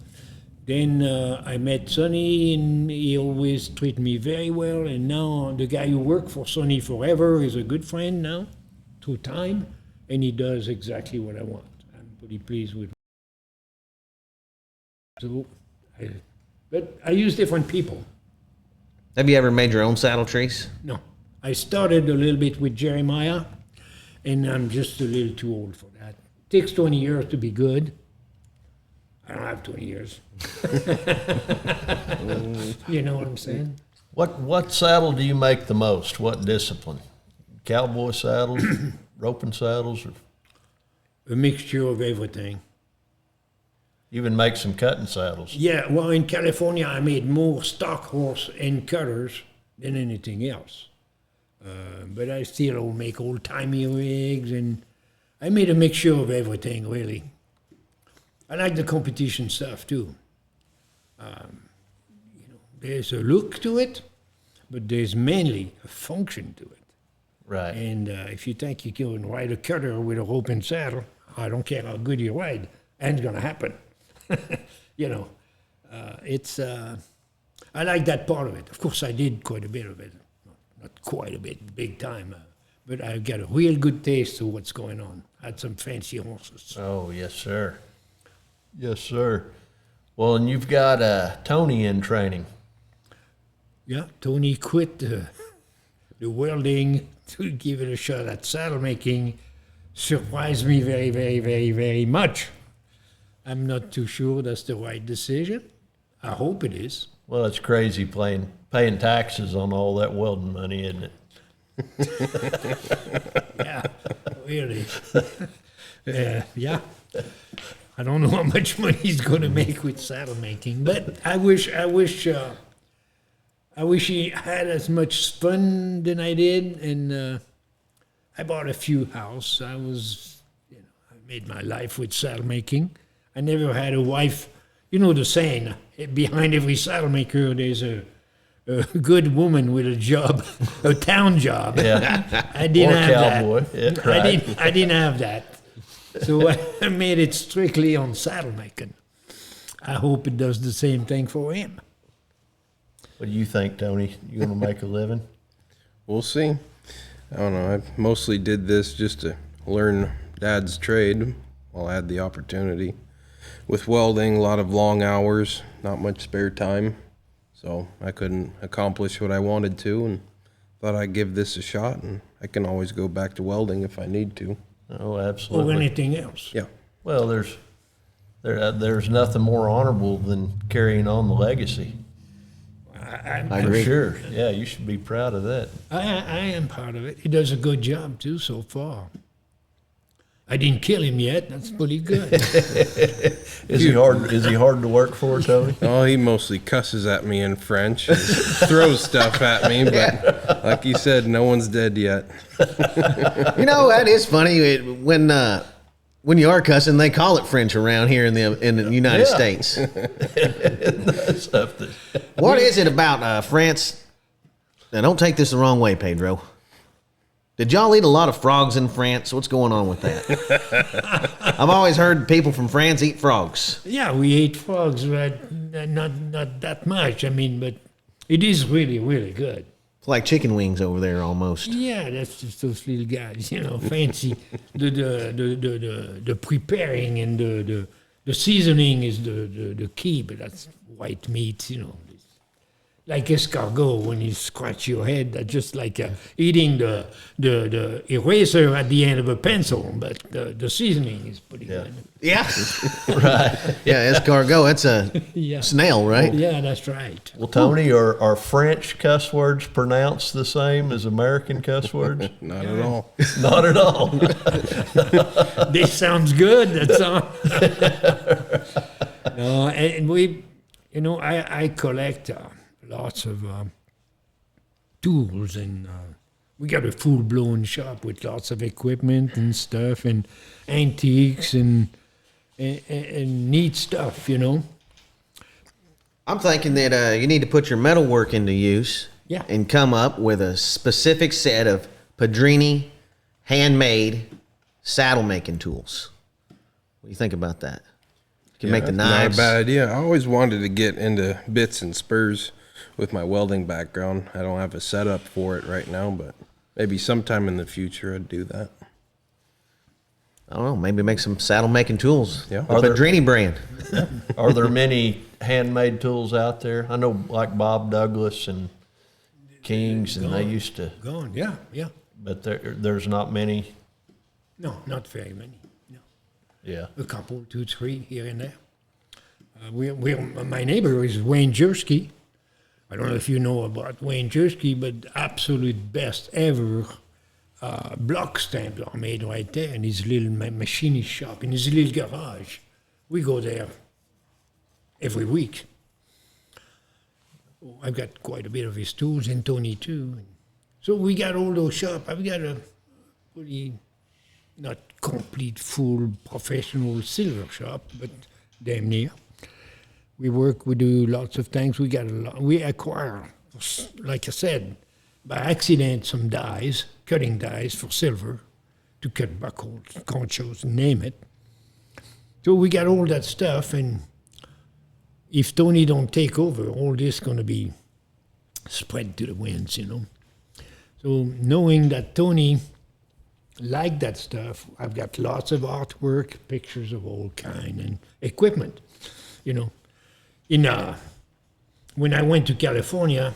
Then I met Sonny, and he always treated me very well, and now the guy who worked for Sonny forever is a good friend now, through time, and he does exactly what I want. I'm pretty pleased with but I use different people. Have you ever made your own saddle trees? No. I started a little bit with Jeremiah, and I'm just a little too old for that. Takes 20 years to be good. I don't have 20 years. You know what I'm saying? What saddle do you make the most? What discipline? Cowboy saddles, roping saddles, or A mixture of everything. even make some cutting saddles? Yeah, well, in California, I made more stock horse and cutters than anything else. But I still make old-timey rigs, and I made a mixture of everything, really. I like the competition stuff, too. There's a look to it, but there's mainly a function to it. Right. And if you think you can ride a cutter with a rope and saddle, I don't care how good you ride, and it's going to happen. You know, I like that part of it. Of course, I did quite a bit of it. Not quite a bit, big time. But I've got a real good taste of what's going on. Had some fancy horses. Oh, yes, sir. Yes, sir. Well, and you've got Tony in training. Yeah, Tony quit the welding to give it a shot at saddle making. Surprised me very, very, very, very much. I'm not too sure that's the right decision. I hope it is. Well, it's crazy paying taxes on all that welding money, isn't it? Yeah, really. Yeah. I don't know how much money he's going to make with saddle making, but I wish he had as much fun than I did. And I bought a few houses. I made my life with saddle making. I never had a wife. You know the saying, behind every saddle maker, there's a good woman with a job, a town job. Yeah. I didn't Or have cowboy. that. Yeah, right. I didn't have that. So I made it strictly on saddle making. I hope it does the same thing for him. What do you think, Tony? You going to make a living? We'll see. I don't know. I mostly did this just to learn Dad's trade while I had the opportunity. With welding, a lot of long hours, not much spare time. So I couldn't accomplish what I wanted to, and thought I'd give this a shot, and I can always go back to welding if I need to. Oh, Or absolutely. anything else. Yeah. Well, there's nothing more honorable than carrying on the legacy. I For agree. sure. Yeah, you should be proud of that. I am part of it. He does a good job, too, so far. I didn't kill him yet. That's pretty good. Is he hard to work for, Tony? Oh, he mostly cusses at me in French and throws stuff at me, but like you said, no one's dead yet. You know, that is funny. When you are cussing, they call it French around here in the United Yeah. States. That's something. What is it about France? Now, don't take this the wrong way, Pedro. Did y'all eat a lot of frogs in France? What's going on with that? I've always heard people from France eat frogs. Yeah, we ate frogs, but not that much. I mean, but it is really, really good. It's like chicken wings over there almost. Yeah, that's just those little guys, fancy. The preparing and the seasoning is the key, but that's white meat, Like escargot, when you scratch your head, that's just like eating the eraser at the end of a pencil, but the seasoning is pretty good. Yeah. Right. Yeah, escargot, that's a Yeah. snail, right? Yeah, that's right. Well, Tony, are French cuss words pronounced the same as American cuss words? Not at all. Not at all. This sounds good. That's all. No, and we, I collect lots of tools, and we got a full-blown shop with lots of equipment and stuff, and antiques and neat stuff, I'm thinking that you need to put your metalwork into use. Yeah. And come up with a specific set of Pedrini handmade saddle making tools. What do you think about that? You can make the Not knives. a bad idea. I always wanted to get into bits and spurs with my welding background. I don't have a setup for it right now, but maybe sometime in the future I'd do that. I don't know. Maybe make some saddle making tools. Yeah. The Are there- Pedrini brand. Are there many handmade tools out there? I know like Bob Douglas and Kings, and they used to, Gone, yeah. but there's not many. No, not very many. No. Yeah. A couple, 2, 3 here and there. My neighbor is Wayne Jersky. I don't know if you know about Wayne Jersky, but absolute best ever block stamps are made right there in his little machinist shop, in his little garage. We go there every week. I've got quite a bit of his tools, and Tony too. So we got all those shops. I've got a pretty, not complete, full professional silver shop, but damn near. We do lots of things. We got a lot. We acquire, like I said, by accident, some dies, cutting dies for silver, to cut buckles, conchos, name it. So we got all that stuff, and if Tony don't take over, all this going to be spread to the winds, So knowing that Tony liked that stuff, I've got lots of artwork, pictures of all kind, and equipment, When I went to California,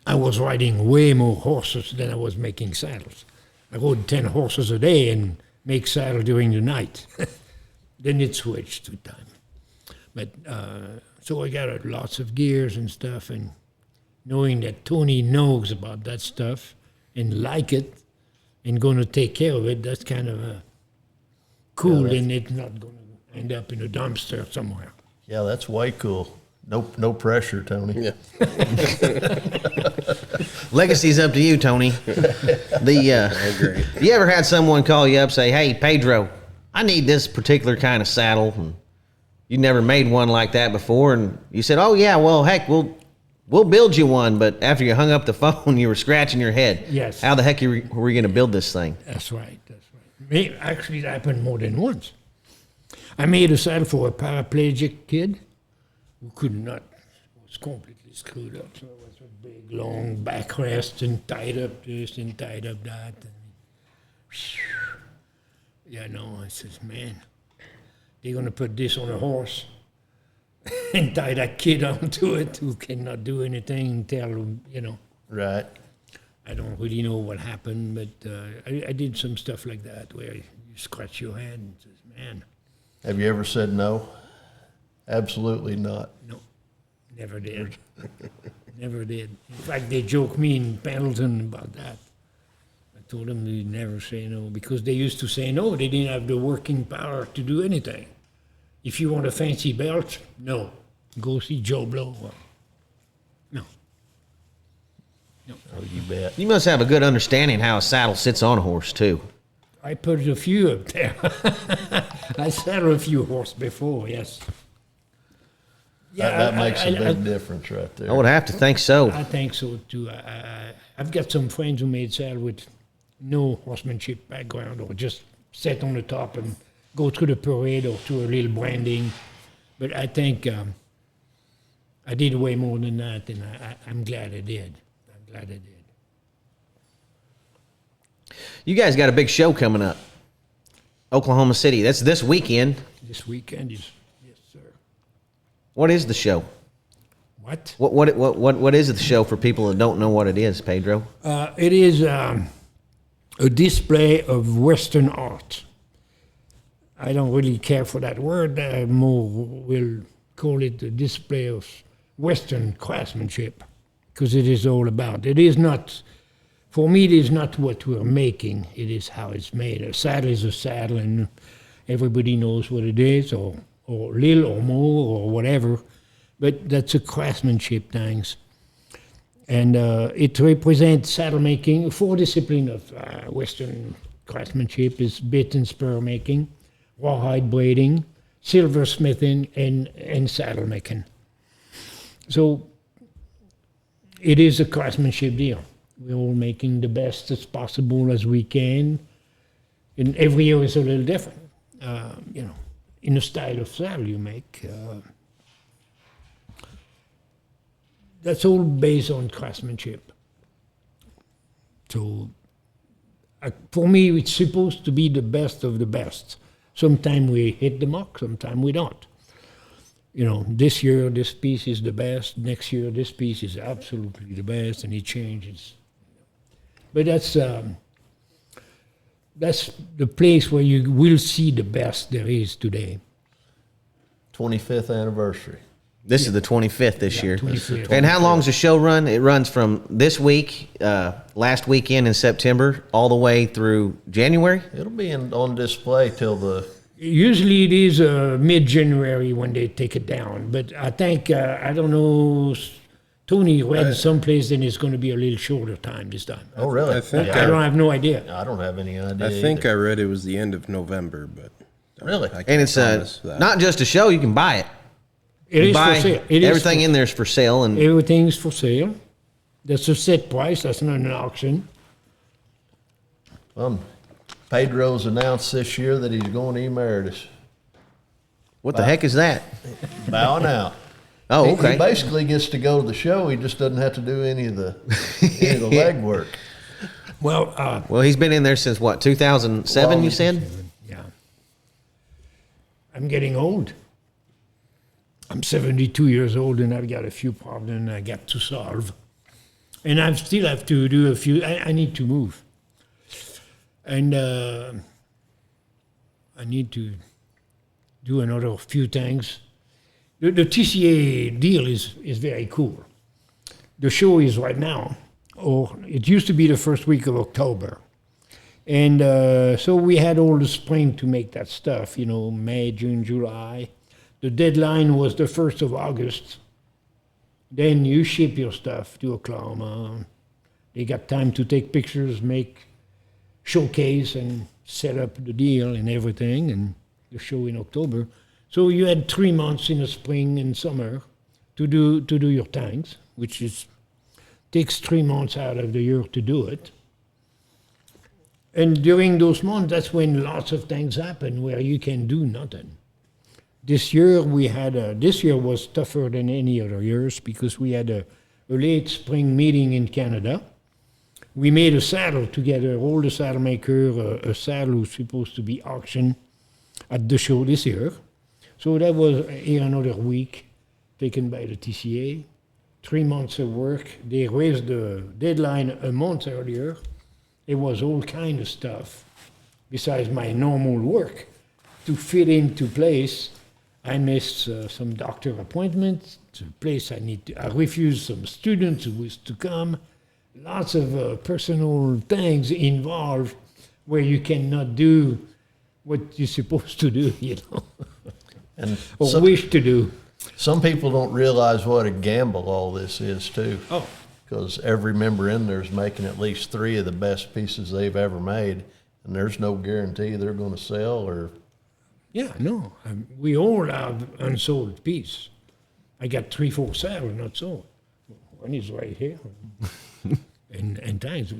I was riding way more horses than I was making saddles. I rode 10 horses a day and make saddle during the night. Then it switched to time. But so I got lots of gears and stuff, and knowing that Tony knows about that stuff and like it and going to take care of it, that's kind of cool, and it's not going to end up in a dumpster somewhere. Yeah, that's way cool. No pressure, Tony. Yeah. Legacy's up to you, Tony. You ever had someone call you up, say, "Hey, Pedro, I need this particular kind of saddle," and you never made one like that before, and you said, "Oh yeah, well heck, we'll build you one," but after you hung up the phone, you were scratching your head. Yes. How the heck were we going to build this thing? That's right. Actually, it happened more than once. I made a saddle for a paraplegic kid who was completely screwed up. So it was a big, long backrest and tied up this and tied up that. I says, man, they're going to put this on a horse and tie that kid onto it who cannot do anything until, Right. I don't really know what happened, but I did some stuff like that where you scratch your head and says, man. Have you ever said no? Absolutely not. No, never did. Never did. In fact, they joke me in Pendleton about that. I told them they never say no because they used to say no. They didn't have the working power to do anything. If you want a fancy belt, no. Go see Joe Blow. No. Oh, you bet. You must have a good understanding how a saddle sits on a horse too. I put a few up there. I saddled a few horses before, yes. That makes a big difference right there. I would have to think so. I think so too. I've got some friends who made saddle with no horsemanship background, or just sit on the top and go through the parade or to a little branding. But I think I did way more than that, and I'm glad I did. I'm glad I did. You guys got a big show coming up. Oklahoma City. That's this weekend. This weekend is, yes, sir. What is the show? What? What is the show for people that don't know what it is, Pedro? It is a display of Western art. I don't really care for that word. More will call it a display of Western craftsmanship, because it is all about. It is not, for me, it is not what we're making. It is how it's made. A saddle is a saddle, and everybody knows what it is, or little or more or whatever. But that's a craftsmanship things. And it represents saddle making. 4 disciplines of Western craftsmanship is bit and spur making, rawhide braiding, silversmithing, and saddle making. So it is a craftsmanship deal. We're all making the best as possible as we can. And every year is a little different. In the style of saddle you make. That's all based on craftsmanship. So for me, it's supposed to be the best of the best. Sometimes we hit the mark, sometimes we don't. This year this piece is the best, next year this piece is absolutely the best, and it changes. But that's the place where you will see the best there is today. 25th anniversary. This is the 25th this year. 25th. And how long's the show run? It runs from this week, last weekend in September, all the way through January? It'll be on display till the... Usually it is mid-January when they take it down. But I think, I don't know, Tony read someplace and it's going to be a little shorter time this time. Oh, really? I think I don't have no idea. I don't have any idea. I think either. I read it was the end of November, but Really? I can't And it's promise that. not just a show, you can buy it. It is Buy for sale. It is everything in there is for sale. And Everything's for sale. That's a set price. That's not an auction. Pedro's announced this year that he's going to emeritus. what the heck is that? Bowing out. Oh, He okay. basically gets to go to the show. He just doesn't have to do any of the legwork. Well, Well, he's been in there since what, 2007, Well, you said? yeah. I'm getting old. I'm 72 years old, and I've got a few problems I got to solve. And I still have to do a few. I need to move. And I need to do another few things. The TCA deal is very cool. The show is right now, or it used to be the first week of October. And so we had all the spring to make that stuff, May, June, July. The deadline was the 1st of August. Then you ship your stuff to Oklahoma. They got time to take pictures, make showcase, and set up the deal and everything, and the show in October. So you had 3 months in the spring and summer to do your tanks, which takes 3 months out of the year to do it. And during those months, that's when lots of things happen where you can do nothing. This year this year was tougher than any other years because we had a late spring meeting in Canada. We made a saddle together, all the saddle maker, a saddle was supposed to be auctioned at the show this year. So that was here another week taken by the TCA. 3 months of work. They raised the deadline a month earlier. It was all kind of stuff besides my normal work to fit into place. I missed some doctor appointments. To place I refused some students who was to come. Lots of personal things involved where you cannot do what you're supposed to do, And or wish to do. some people don't realize what a gamble all this is, too. Oh. Because every member in there is making at least 3 of the best pieces they've ever made, and there's no guarantee they're going to sell or... Yeah, no. We all have unsold piece. I got 3, 4 saddles not sold. One is right here. and times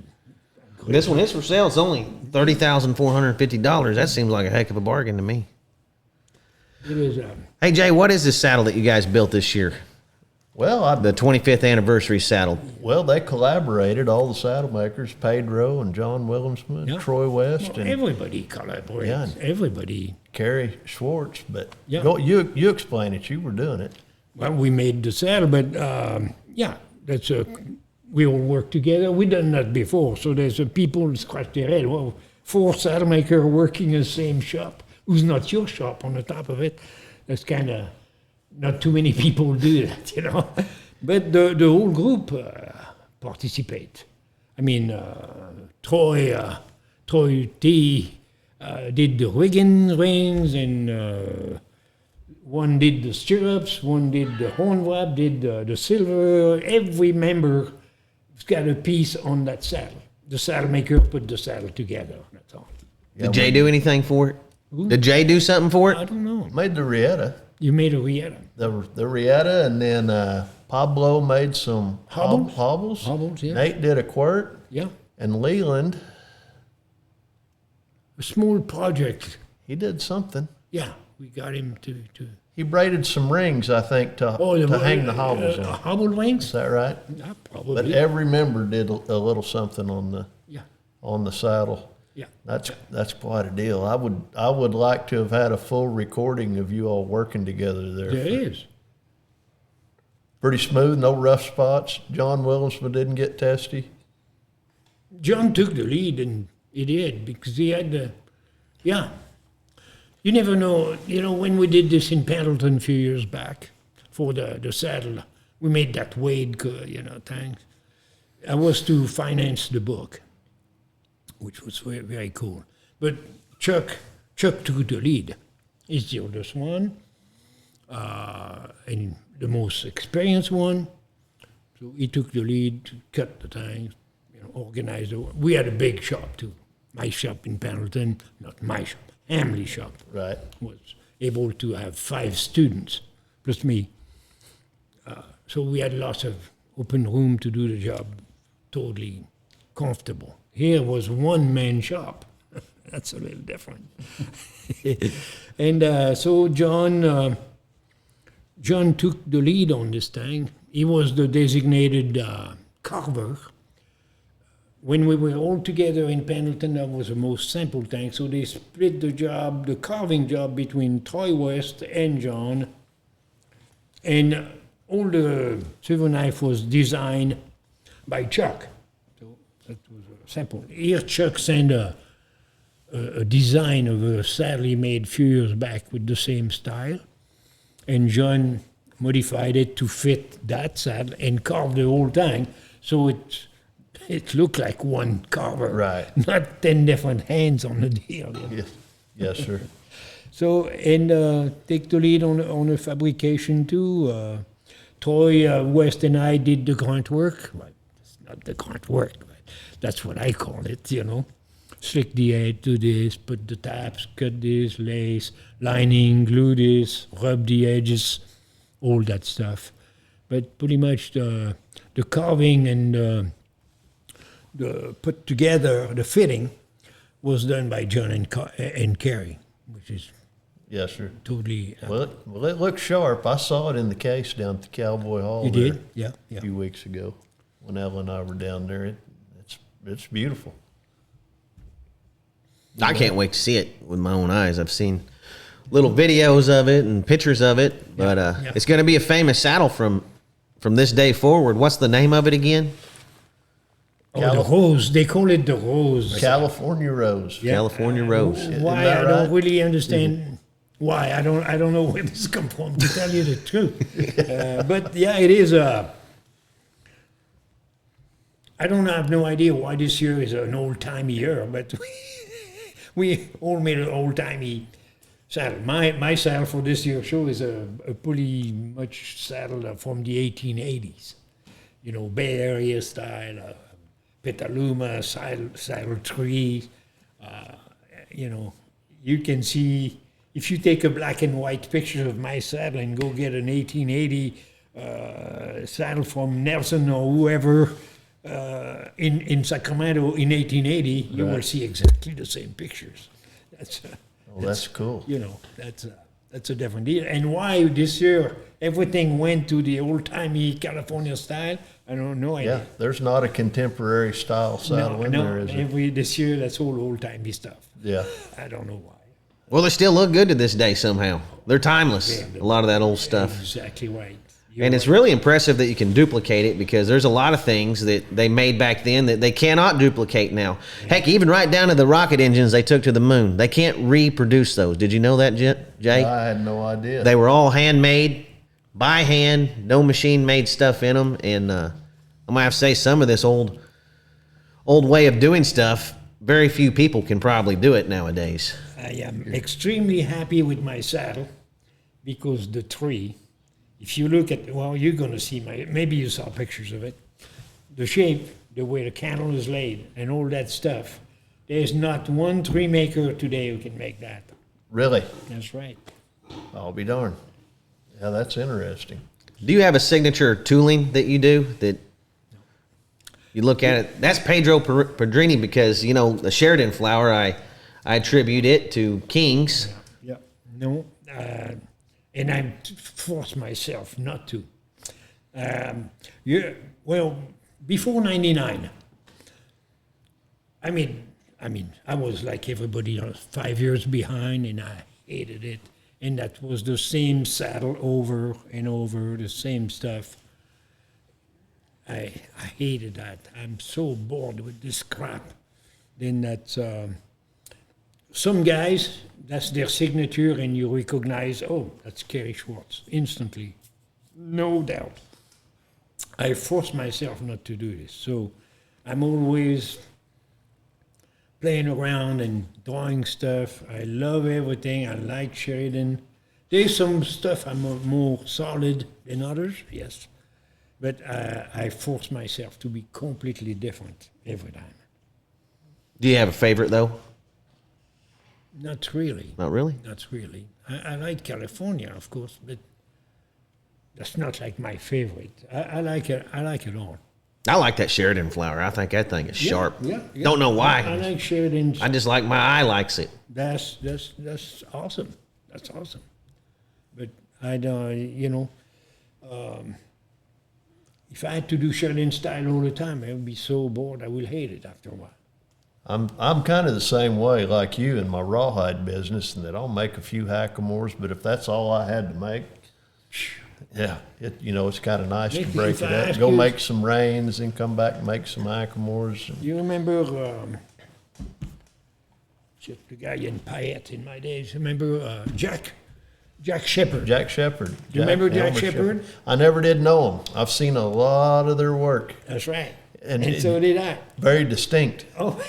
This one is for sale. It's only $30,450. That seems like a heck of a bargain to me. It is. Hey, Jay, what is this saddle that you guys built this year? Well, The 25th anniversary saddle. well, they collaborated, all the saddle makers, Pedro and John Williamson, Yeah. Troy West, Well, and everybody collaborates. Yeah. Everybody. Kerry Schwartz. But Yeah. you explain it. You were doing it. Well, we made the saddle, but yeah, that's we all work together. We done that before, so there's people scratch their head. Well, 4 saddle makers working in the same shop. Who's not your shop on the top of it? That's kind of not too many people do that, you know. But the whole group participate. I mean, Troy T did the rigging rings, and one did the stirrups, one did the horn wrap, did the silver. Every member got a piece on that saddle. The saddle maker put the saddle together. That's all. Did Jay do anything for it? Did Jay do something for I it? don't know. Made the Rieta. You made a Rieta. The Rieta, and then Pablo made some Hobbles? hobbles. Hobbles, yeah. Nate did a quirt, Yeah. and Leland, A small project. he did something. Yeah. We got him to He braided some rings, I think, to hang the hobbles in. hobble Is rings? that right? Yeah, But probably. every member did a little something Yeah. on the saddle. Yeah. That's quite a deal. I would like to have had a full recording of you all working together there. There is. Pretty smooth, no rough spots. John Williamson didn't get testy. John took the lead, and he did, because he had the, yeah. You never know, you know, when we did this in Pendleton a few years back for the saddle, we made that Wade, thing. I was to finance the book, which was very, very cool. But Chuck took the lead. He's the oldest one, and the most experienced one. So he took the lead to cut the things, organize the. We had a big shop too. My shop in Pendleton, not my shop, Hamley shop, Right. was able to have 5 students plus me. So we had lots of open room to do the job, totally comfortable. Here was one-man shop. That's a little different. And so John took the lead on this thing. He was the designated carver. When we were all together in Pendleton, that was the most simple thing. So they split the job, the carving job, between Troy West and John. And all the silver knife was designed by Chuck. So that was simple. Here, Chuck sent a design of a saddle he made a few years back with the same style. And John modified it to fit that saddle and carved the whole thing. So it looked like one carver. Right. Not 10 different hands on the deal. Yes, sir. So, and take the lead on the fabrication too. Troy West and I did the grunt work. Well, it's not the grunt work, but that's what I call it, Slick the edge, do this, put the tabs, cut this, lace, lining, glue this, rub the edges, all that stuff. But pretty much the carving and the put together, the fitting, was done by John and Kerry, which is Yes, sir. totally. Well, it looks sharp. I saw it in the case down at the Cowboy Hall. You there did? Yeah. A few weeks ago when Ella and I were down there. It's beautiful. I can't wait to see it with my own eyes. I've seen little videos of it and pictures of it, but Yeah. it's going to be a famous saddle from this day forward. What's the name of it again? Oh, the rose. They call it the rose. California Rose. California Rose. Why that I right? don't really understand why. I don't know where this come from, to tell you the truth. But yeah, it is I don't have no idea why this year is an old-timey year, but we all made an old-timey saddle. My saddle for this year's show is a pretty much saddle from the 1880s. Bay Area style, Petaluma, saddle tree. You can see, if you take a black and white picture of my saddle and go get an 1880 saddle from Nelson or whoever, in Sacramento in 1880, you will see exactly the same pictures. That's That's cool. you know, that's a different deal. And why this year everything went to the old-timey California style, I don't know. Yeah, there's not a contemporary style saddle in there, is it? This year that's all old-timey stuff. Yeah. I don't know why. Well, they still look good to this day somehow. They're timeless, a lot of that old stuff. Exactly right. And it's really impressive that you can duplicate it because there's a lot of things that they made back then that they cannot duplicate now. Heck, even right down to the rocket engines they took to the moon. They can't reproduce those. Did you know that, Jay? I had no idea. They were all handmade, by hand, no machine-made stuff in them. And I'm going to have to say some of this old way of doing stuff, very few people can probably do it nowadays. I am extremely happy with my saddle because the tree, if you look at, well, you're going to see maybe you saw pictures of it, the shape, the way the cantle is laid, and all that stuff. There's not one tree maker today who can make that. Really? That's right. I'll be darned. Yeah, that's interesting. Do you have a signature tooling that you do that you look at it? That's Pedro Pedrini because, you know, the Sheridan flower, I attribute it to kings. Yeah. No, and I force myself not to. Well, before 99, I mean, I was like everybody else, 5 years behind, and I hated it. And that was the same saddle over and over, the same stuff. I hated that. I'm so bored with this crap. Then that's some guys, that's their signature, and you recognize, oh, that's Kerry Schwartz instantly, no doubt. I force myself not to do this, so I'm always playing around and drawing stuff. I love everything. I like Sheridan. There's some stuff I'm more solid than others, yes. But I force myself to be completely different every time. Do you have a favorite, though? Not really. Not really? Not really. I like California, of course, but that's not like my favorite. I like it. I like it all. I like that Sheridan flower. I think that thing is sharp. Yeah. Don't know why. I like Sheridan's. I just like my eye likes it. That's awesome. That's awesome. But I don't, you know, if I had to do Sheridan style all the time, I would be so bored. I will hate it after a while. I'm kind of the same way like you in my rawhide business, in that I'll make a few hackamores, but if that's all I had to make, yeah, it's kind of nice to break it up. Go make some reins and come back and make some hackamores. You remember the guy in Payette in my days? Remember Jack Shepherd? Jack Shepherd. You remember Jack Elmer Shepherd? I never did know him. I've seen a lot of their work. That's right. And so did I. Very distinct. Oh.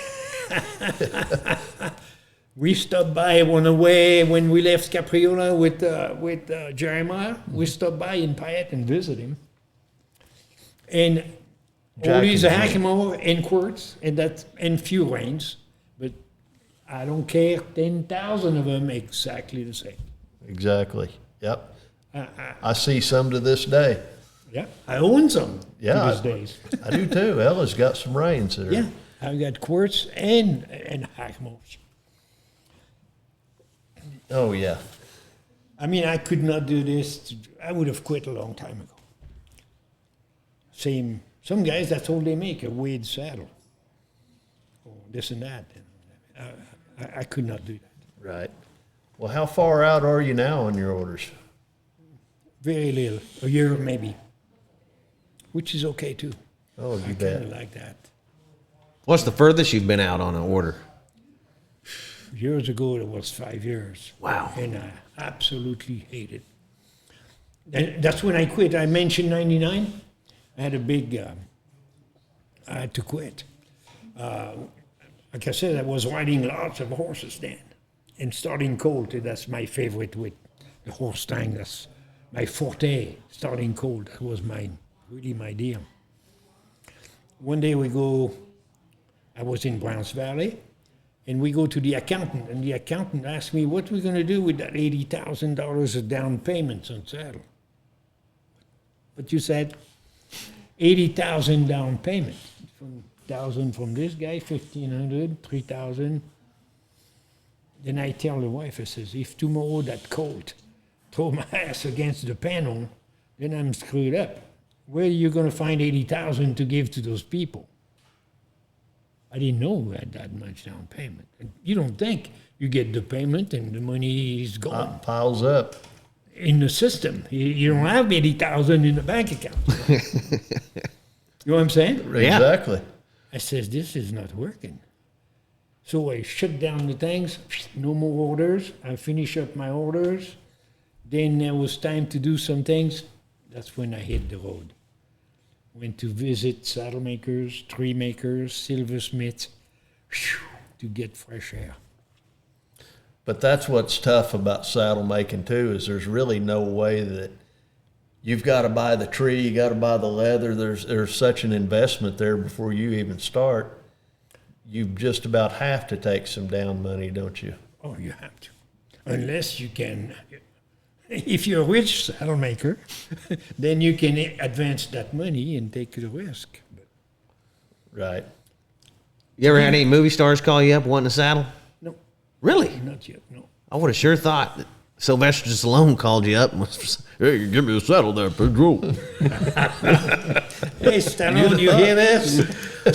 We stopped by on the way when we left Capriola with Jeremiah. We stopped by in Payette and visited him. And all these hackamore and quartz and few reins, but I don't care, 10,000 of them exactly the same. Exactly. Yep. I see some to this day. Yeah, I own some to these days. I do too. Ella's got some reins that are. Yeah, I've got quartz and hackamores. Oh, yeah. I mean, I could not do this. I would have quit a long time ago. Some guys, that's all they make, a weighted saddle. Or this and that. I could not do that. Right. Well, how far out are you now on your orders? Very little. A year maybe. Which is okay too. Oh, you I bet. kind of like that. What's the furthest you've been out on an order? Years ago, it was 5 years. Wow. And I absolutely hate it. And that's when I quit. I mentioned 99. I had a big, I had to quit. Like I said, I was riding lots of horses then. And starting colt, that's my favorite with the horse thing. That's my forte, starting colt. That was really my deal. One day I was in Browns Valley, and we go to the accountant, and the accountant asked me, what we're going to do with that $80,000 of down payments on saddle. But you said, $80,000 down payment 2,000 from this guy, 1,500, 3,000. Then I tell the wife, I says, if tomorrow that colt throw my ass against the panel, then I'm screwed up. Where are you going to find 80,000 to give to those people? I didn't know we had that much down payment. And you don't think you get the payment and the money is gone Piles up. in the system. You don't have 80,000 in the bank account. You know what I'm saying? Yeah. Exactly. I says, this is not working. So I shut down the things, no more orders. I finish up my orders. Then there was time to do some things. That's when I hit the road. Went to visit saddle makers, tree makers, silversmiths, to get fresh air. But that's what's tough about saddle making too, is there's really no way that you've got to buy the tree, you got to buy the leather. There's such an investment there before you even start. You just about have to take some down money, don't you? Oh, you have to. Unless you can, if you're a rich saddle maker, then you can advance that money and take the risk. Right. You ever had any movie stars call you up wanting a saddle? No, Really? not yet, no. I would have sure thought that Sylvester Stallone called you up and was, hey, give me a saddle there, Pedro. Hey, Stallone, you hear this?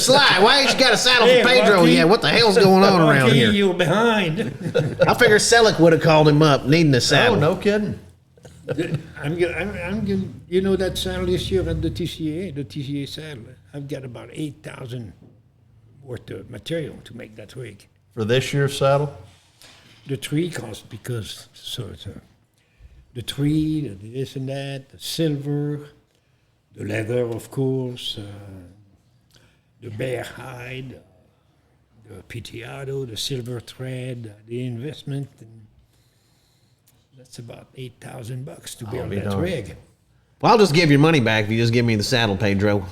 Sly, why ain't you got a saddle Hey, for Pedro Rocky. yet? What the hell's going on around Rocky, here? you're behind. I figure Selleck would have called him up needing a saddle. Oh, no kidding. I'm gonna, you know that saddle this year at the TCA saddle, I've got about 8,000 worth of material to make that rig. For this year's saddle? The tree cost because, so it's the tree, the this and that, the silver, the leather, of course, the bear hide, the pitiado, the silver thread, the investment, and that's about $8,000 to build be that darned. rig. Well, I'll just give your money back if you just give me the saddle, Pedro.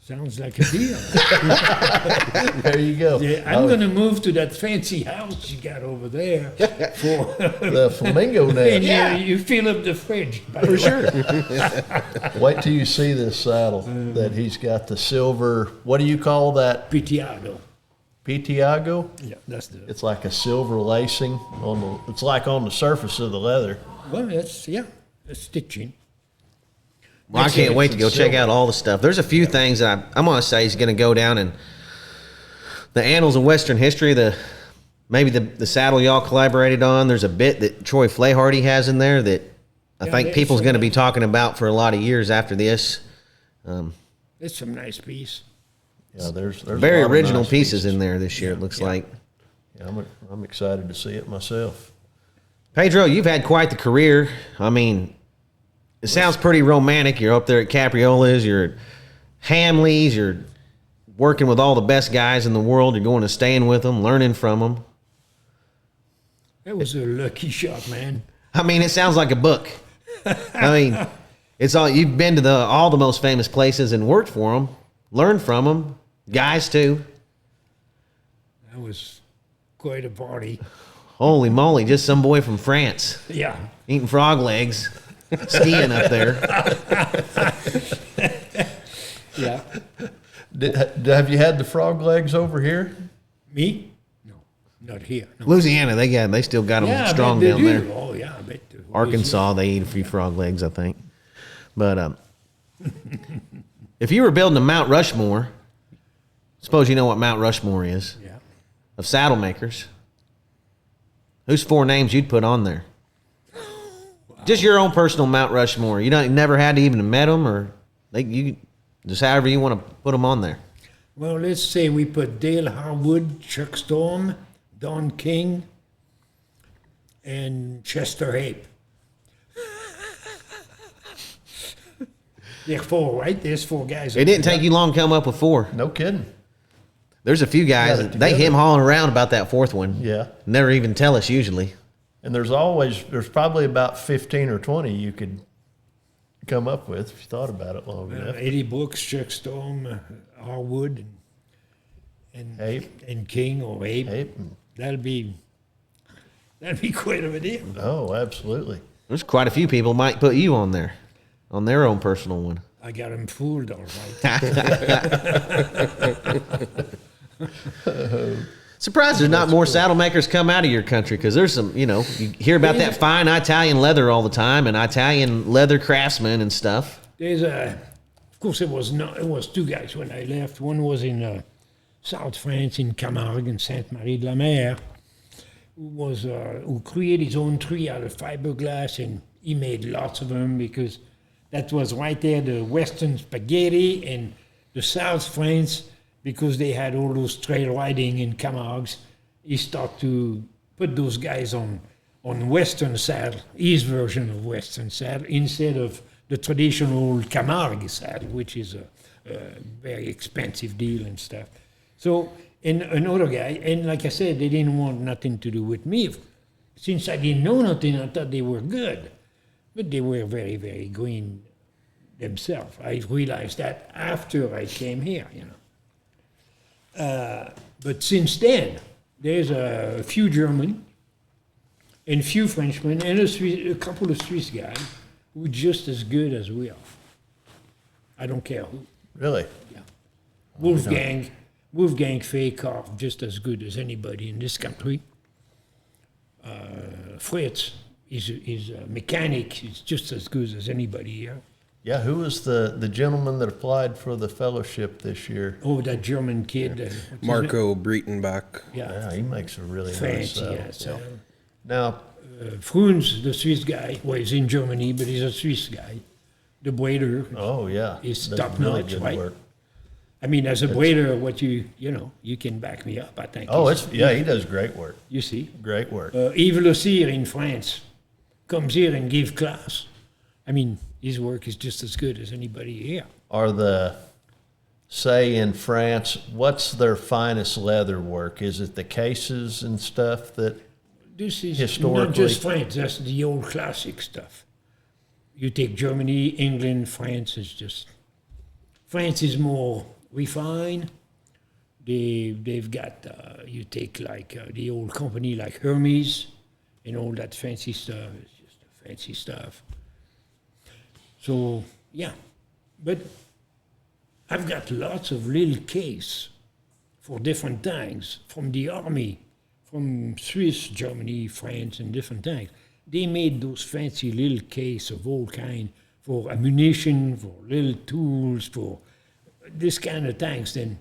Sounds like a deal. There you go. Yeah, I'm going to move to that fancy house you got over there for. The flamingo And nest. you fill up the fridge. For sure. Wait till you see this saddle that he's got the silver, what do you call that? Pitiado. Pitiago? Yeah, that's the. It's like a silver lacing it's like on the surface of the leather. Well, that's, yeah, that's stitching. Well, I can't wait to go check out all the stuff. There's a few things that I'm going to say is going to go down in the annals of Western history. Maybe the saddle y'all collaborated on. There's a bit that Troy Flaharty has in there that I Yeah, think there's people's some going to be talking about for a lot of years after this. It's some nice piece. Yeah, there's a Very lot of original nice pieces in there this year, it looks yeah. like. Yeah, I'm excited to see it myself. Pedro, you've had quite the career. I mean, it sounds pretty romantic. You're up there at Capriola's, you're at Hamley's, you're working with all the best guys in the world. You're going to staying with them, learning from them. That was a lucky shot, man. I mean, it sounds like a book. I mean, it's all you've been to all the most famous places and worked for them, learned from them, guys too. That was quite a party. Holy moly, just some boy from France Yeah. eating frog legs, skiing up there. Yeah. Have you had the frog legs over here? Me? No, not here. No. Louisiana, they still got them Yeah, I strong bet they down do. there. Oh, yeah, I bet. Arkansas, they eat a few frog legs, I think. But if you were building a Mount Rushmore, suppose you know what Mount Rushmore is, Yeah. of saddle makers, who's 4 names you'd put on there? Just your own personal Mount Rushmore. You never had to even have met them, or you just however you want to put them on there. Well, let's say we put Dale Harwood, Chuck Storm, Don King, and Chester Hape. There are 4, right? There's 4 guys. It didn't take you long to come up with 4. No kidding. There's a few guys Got it that they together. him hauling around about that 4th one. Yeah. Never even tell us usually. And there's probably about 15 or 20 you could come up with if you thought about it long enough. Eddie Brooks, Chuck Storm, Harwood, and Hape. and King or Ape. Hape. That'd be quite of a deal. Oh, absolutely. There's quite a few people might put you on there, on their own personal one. I got him fooled, all right. Surprised there's not more saddle makers come out of your country, because there's some, you hear about that fine Italian leather all the time, and Italian leather craftsmen and stuff. There's of course, it was two guys when I left. One was in South France, in Camargue, in Sainte-Marie-de-la-Mer, who created his own tree out of fiberglass, and he made lots of them because that was right there, the Western spaghetti, and the South France, because they had all those trail riding in Camargues. He started to put those guys on Western saddle, his version of Western saddle, instead of the traditional Camargue saddle, which is a very expensive deal and stuff. So, and another guy, and like I said, they didn't want nothing to do with me. Since I didn't know nothing, I thought they were good. But they were very, very green themselves. I realized that after I came here, But since then, there's a few German and few Frenchmen and a couple of Swiss guys who are just as good as we are. I don't care who. Really? Yeah. Wolfgang Fay carved just as good as anybody in this country. Fritz is a mechanic. He's just as good as anybody here. Yeah, who was the gentleman that applied for the fellowship this year? Oh, that German kid. Marco Breitenbach. Yeah, he makes a really French, nice saddle. yes. Now, Fruns, the Swiss guy, well, he's in Germany, but he's a Swiss guy. The braider oh yeah, is does top really notch, good right? work. I mean, as a braider, what you can back me up, I think. Oh, he does great work. You see? Great work. Yves Le Cyr in France comes here and gives class. I mean, his work is just as good as anybody here. Say in France, what's their finest leather work? Is it the cases and stuff that This is historically? not just France, that's the old classic stuff. You take Germany, England, France is more refined. They've got, you take like the old company like Hermes and all that fancy stuff. It's just fancy stuff. So, yeah. But I've got lots of little case for different things from the army, from Swiss, Germany, France, and different things. They made those fancy little case of all kind for ammunition, for little tools, for this kind of things. Then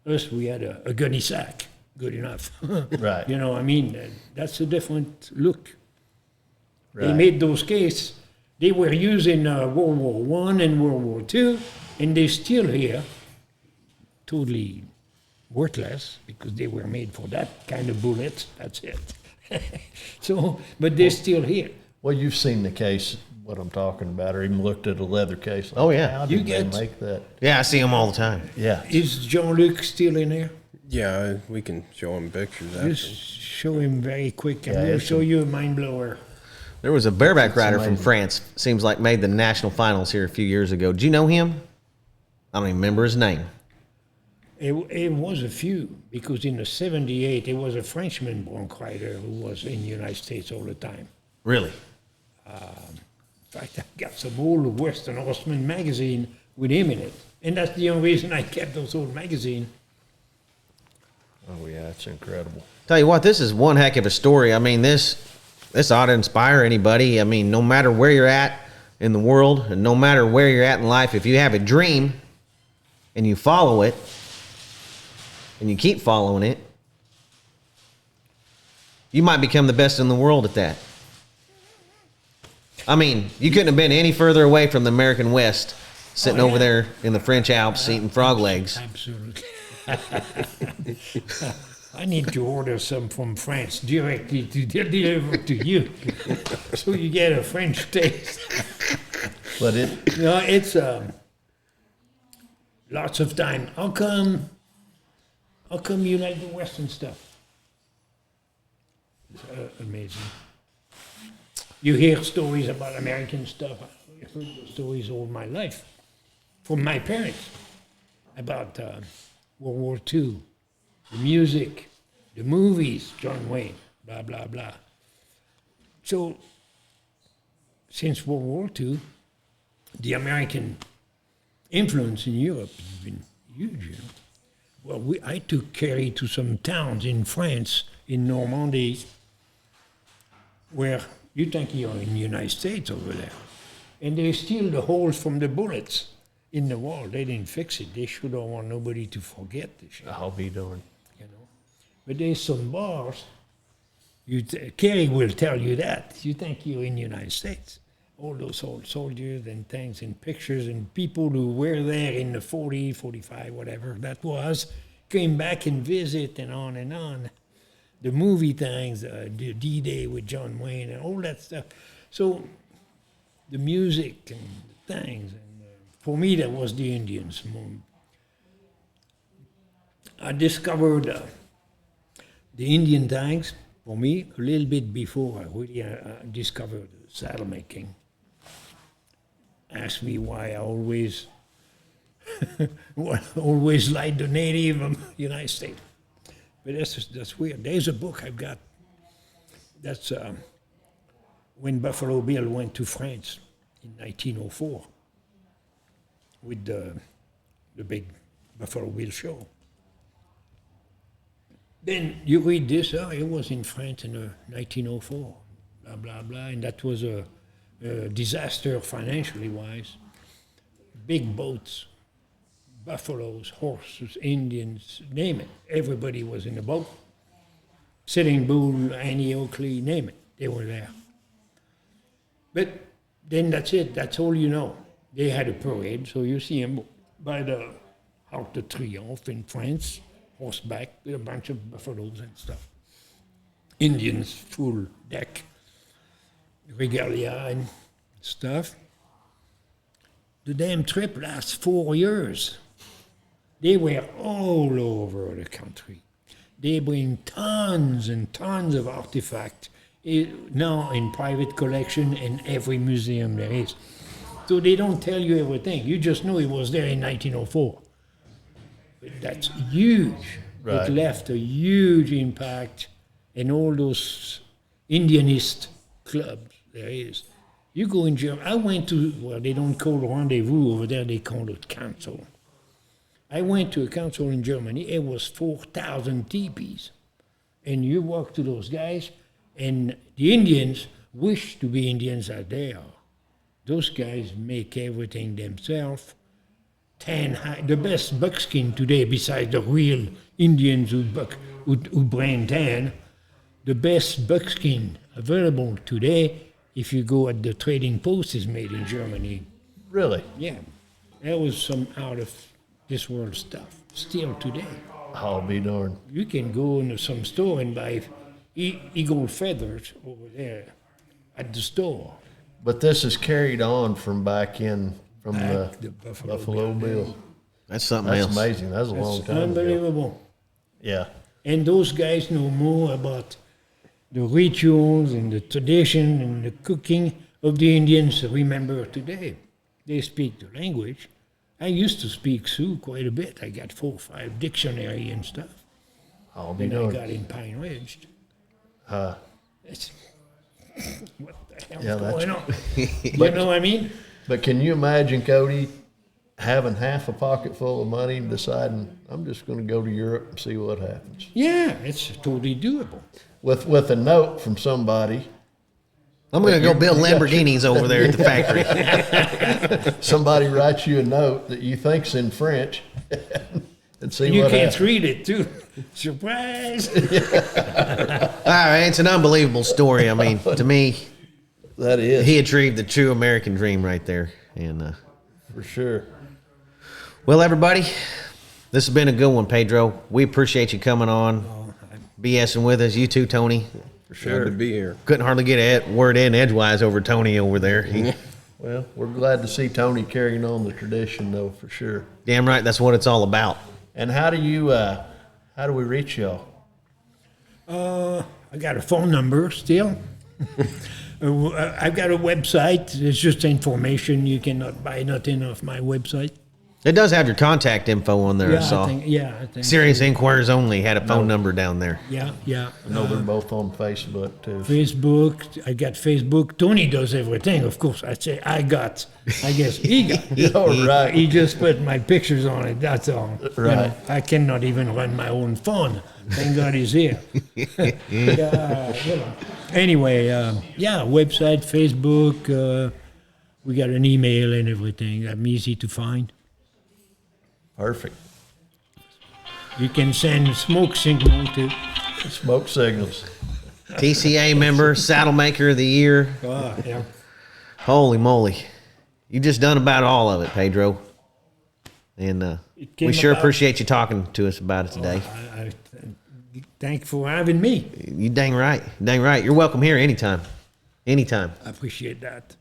us, we had a gunny sack, good enough. Right. You know, I mean, that's a different look. Right. They made those cases. They were used in World War I and World War II, and they're still here, totally worthless, because they were made for that kind of bullets. That's it. So, but they're still here. Well, you've seen the case, what I'm talking about, or even looked at a leather case. Like, Oh, yeah. How You did they get- make that? Yeah, I see them all the time. Yeah. Is Jean-Luc still in there? Yeah, we can show him pictures Just after. show him very quick. I'm Yeah, going to it's show you a mind blower. There was a bareback rider from amazing. France, seems like made the national finals here a few years ago. Do you know him? I don't even remember his name. It was a few, because in the 78, it was a Frenchman bronc rider who was in the United States all the time. Really? In fact, I got some old Western Horseman magazine with him in it. And that's the only reason I kept those old magazines. Oh yeah, it's incredible. Tell you what, this is one heck of a story. I mean, this ought to inspire anybody. I mean, no matter where you're at in the world and no matter where you're at in life, if you have a dream and you follow it and you keep following it, you might become the best in the world at that. I mean, you couldn't have been any further away from the American West, sitting over there in the French Alps eating frog legs. Absolutely. I need to order some from France directly to deliver to you, so you get a French taste. But it, No, it's lots of time. How come you like the Western stuff? It's amazing. You hear stories about American stuff. I've heard those stories all my life from my parents about World War II, the music, the movies, John Wayne, blah, blah, blah. So, since World War II, the American influence in Europe has been huge. You know? Well, I took Kerry to some towns in France, in Normandy, where you think you're in the United States over there. And they steal the holes from the bullets in the wall. They didn't fix it. They should have want nobody to forget this shit. I'll be darned. You know. But there's some bars. Kerry will tell you that. You think you're in the United States. All those old soldiers and things and pictures and people who were there in the 40, 45, whatever that was, came back and visit and on and on. The movie things, the D-Day with John Wayne and all that stuff. So the music and the things. And for me, that was the Indians. I discovered the Indian things, for me, a little bit before I really discovered saddle making. Ask me why I always liked the native of the United States. But that's weird. There's a book I've got. That's when Buffalo Bill went to France in 1904 with the big Buffalo Bill show. Then you read this, it was in France in 1904, blah, blah, blah, and that was a disaster financially wise. Big boats, buffaloes, horses, Indians, name it. Everybody was in the boat. Sitting Bull, Annie Oakley, name it. They were there. But then that's it. That's all you know. They had a parade, so you see them by the Arc de Triomphe in France, horseback with a bunch of buffaloes and stuff. Indians, full deck, regalia and stuff. The damn trip lasts 4 years. They were all over the country. They bring tons and tons of artifacts now in private collection in every museum there is. So they don't tell you everything. You just know it was there in 1904. But that's huge. Right. It left a huge impact in all those Indianist clubs there is. You go in Germany. I went to, well, they don't call rendezvous over there, they call it council. I went to a council in Germany. It was 4,000 teepees. And you walk to those guys, and the Indians wish to be Indians as they are. Those guys make everything themselves. The best buckskin today, besides the real Indians who brand tan, the best buckskin available today, if you go at the trading post, is made in Germany. Really? Yeah. That was some out of this world stuff. Still today. I'll be darned. You can go into some store and buy eagle feathers over there at the store. But this is carried on from back in, from the Buffalo Buffalo Bill. That's something That's else. amazing. That's a long time ago. Unbelievable. Yeah. And those guys know more about the rituals and the tradition and the cooking of the Indians remember today. They speak the language. I used to speak Sioux quite a bit. I got 4 or 5 dictionary and stuff. I'll be Then I darned. got in Pine Ridge. It's, what the hell's Yeah, going on? You know what I mean? But can you imagine, Cody, having half a pocket full of money and deciding, I'm just going to go to Europe and see what happens? Yeah, it's totally doable. With a note from somebody, I'm going to go build Lamborghinis over there at the factory. somebody writes you a note that you think's in French and see You what can't happens. read it, too. Surprise! All right, it's an unbelievable story. I mean, to me, That is, he achieved the true American dream right there. And for sure. well, everybody, this has been a good one, Pedro. We appreciate you coming on, BSing with us. You too, Tony. For Glad to sure. be here. Couldn't hardly get a word in edgewise over Tony over there. He, Well, we're glad to see Tony carrying on the tradition, though, for sure. damn right, that's what it's all about. And how do we reach y'all? I got a phone number still. I've got a website. It's just information. You cannot buy nothing off my website. It does have your contact info on there, I saw. I think. Serious Inquirers Only had a phone number down there. Yeah. I know they're both on Facebook too. Facebook, I got Facebook. Tony does everything, of course. I say I guess he got. Oh, right. He just put my pictures on it, that's all. Right. I cannot even run my own phone. Thank God he's here. Anyway, website, Facebook, we got an email and everything. I'm easy to find. Perfect. You can send smoke signal to. Smoke signals. TCA member, Saddle Maker of the Year. Yeah. Holy moly. You just done about all of it, Pedro. And came we sure about- appreciate you talking to us about it today. I thank you for having me. You dang right. Dang right. You're welcome here anytime. Anytime. I appreciate that.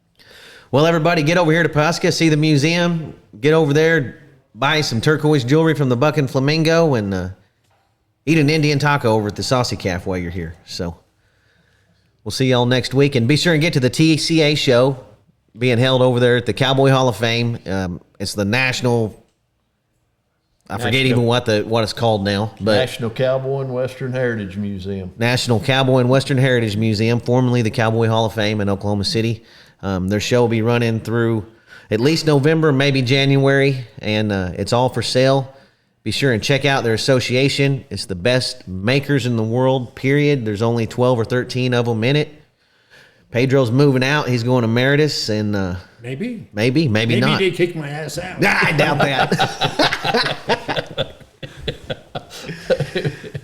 Well, everybody, get over here to Pasca, see the museum. Get over there, buy some turquoise jewelry from the Buck and Flamingo, and eat an Indian taco over at the Saucy Calf while you're here. So we'll see y'all next week. And be sure and get to the TCA show being held over there at the Cowboy Hall of Fame. It's the National... I forget even what it's called now, but National Cowboy and Western Heritage Museum. National Cowboy and Western Heritage Museum, formerly the Cowboy Hall of Fame in Oklahoma City. Their show will be running through at least November, maybe January, and it's all for sale. Be sure and check out their association. It's the best makers in the world, period. There's only 12 or 13 of them in it. Pedro's moving out. He's going emeritus, and Maybe maybe not. Maybe they kick my ass out. I doubt that.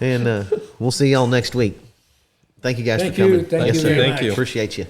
And we'll see y'all next week. Thank you guys Thank for coming. you. Thank you very Thank much. you. Appreciate you.